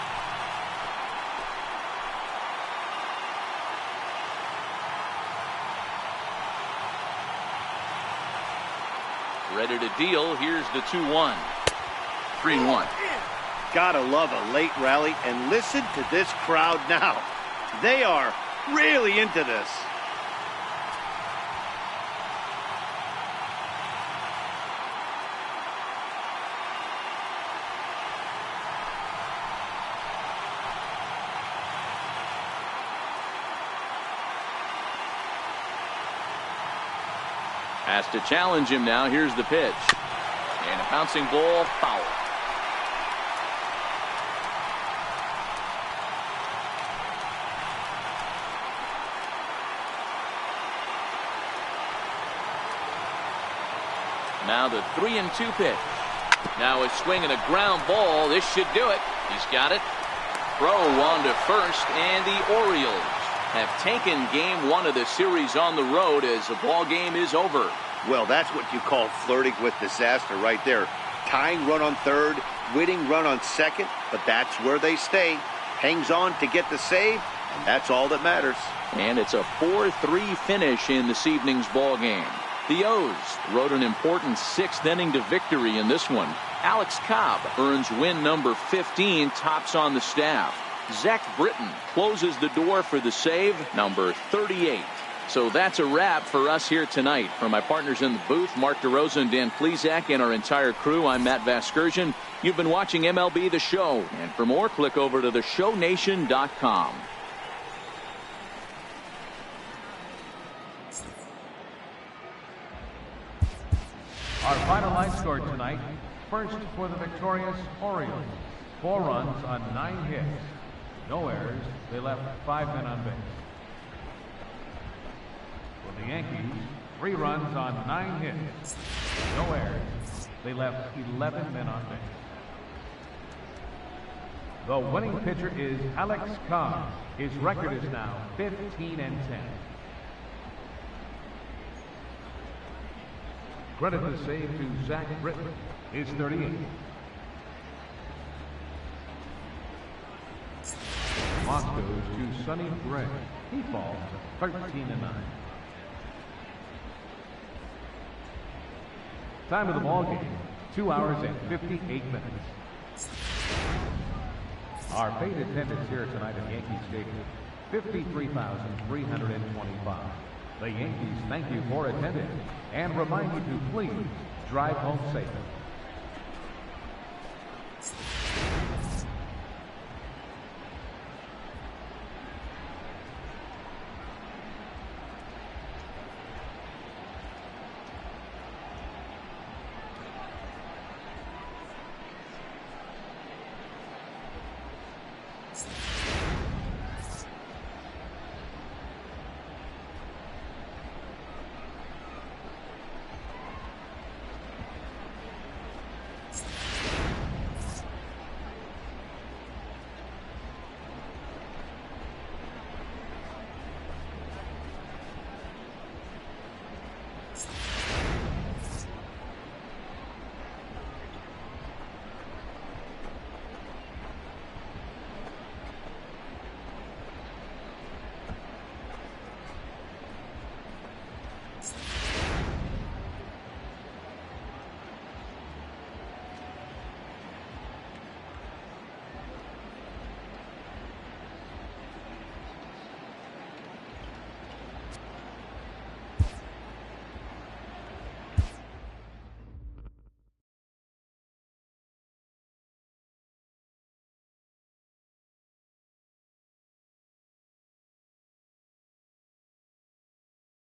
Ready to deal. Here's the 2-1. 3-1. Gotta love a late rally, and listen to this crowd now. They are really into this. Has to challenge him now. Here's the pitch. And a bouncing ball, foul. Now the 3-2 pitch. Now a swing and a ground ball. This should do it. He's got it. Throw on to first, and the Orioles have taken game 1 of the series on the road as the ball game is over. Well, that's what you call flirting with disaster right there. Tying run on third, winning run on second, but that's where they stay. Hangs on to get the save, and that's all that matters. And it's a 4-3 finish in this evening's ball game. The O's rode an important 6th inning to victory in this one. Alex Cobb earns win number 15, tops on the staff. Zach Britton closes the door for the save, number 38. So that's a wrap for us here tonight. For my partners in the booth, Mark DeRosa and Dan Plesac, and our entire crew, I'm Matt Vasgersian. You've been watching MLB The Show. And for more, click over to theshownation.com. Our final line score tonight. First for the victorious Orioles. 4 runs on 9 hits. No errors. They left 5 men on base. For the Yankees, 3 runs on 9 hits. No errors. They left 11 men on base. The winning pitcher is Alex Cobb. His record is now 15-10. Credit the save to Zach Britton. Is 38. Moss goes to Sonny Gray. He falls 13-9. Time of the ball game, 2 hours and 58 minutes. Our paid attendance here tonight at Yankee Stadium, 53,325. The Yankees thank you for attending and remind you to please drive home safe.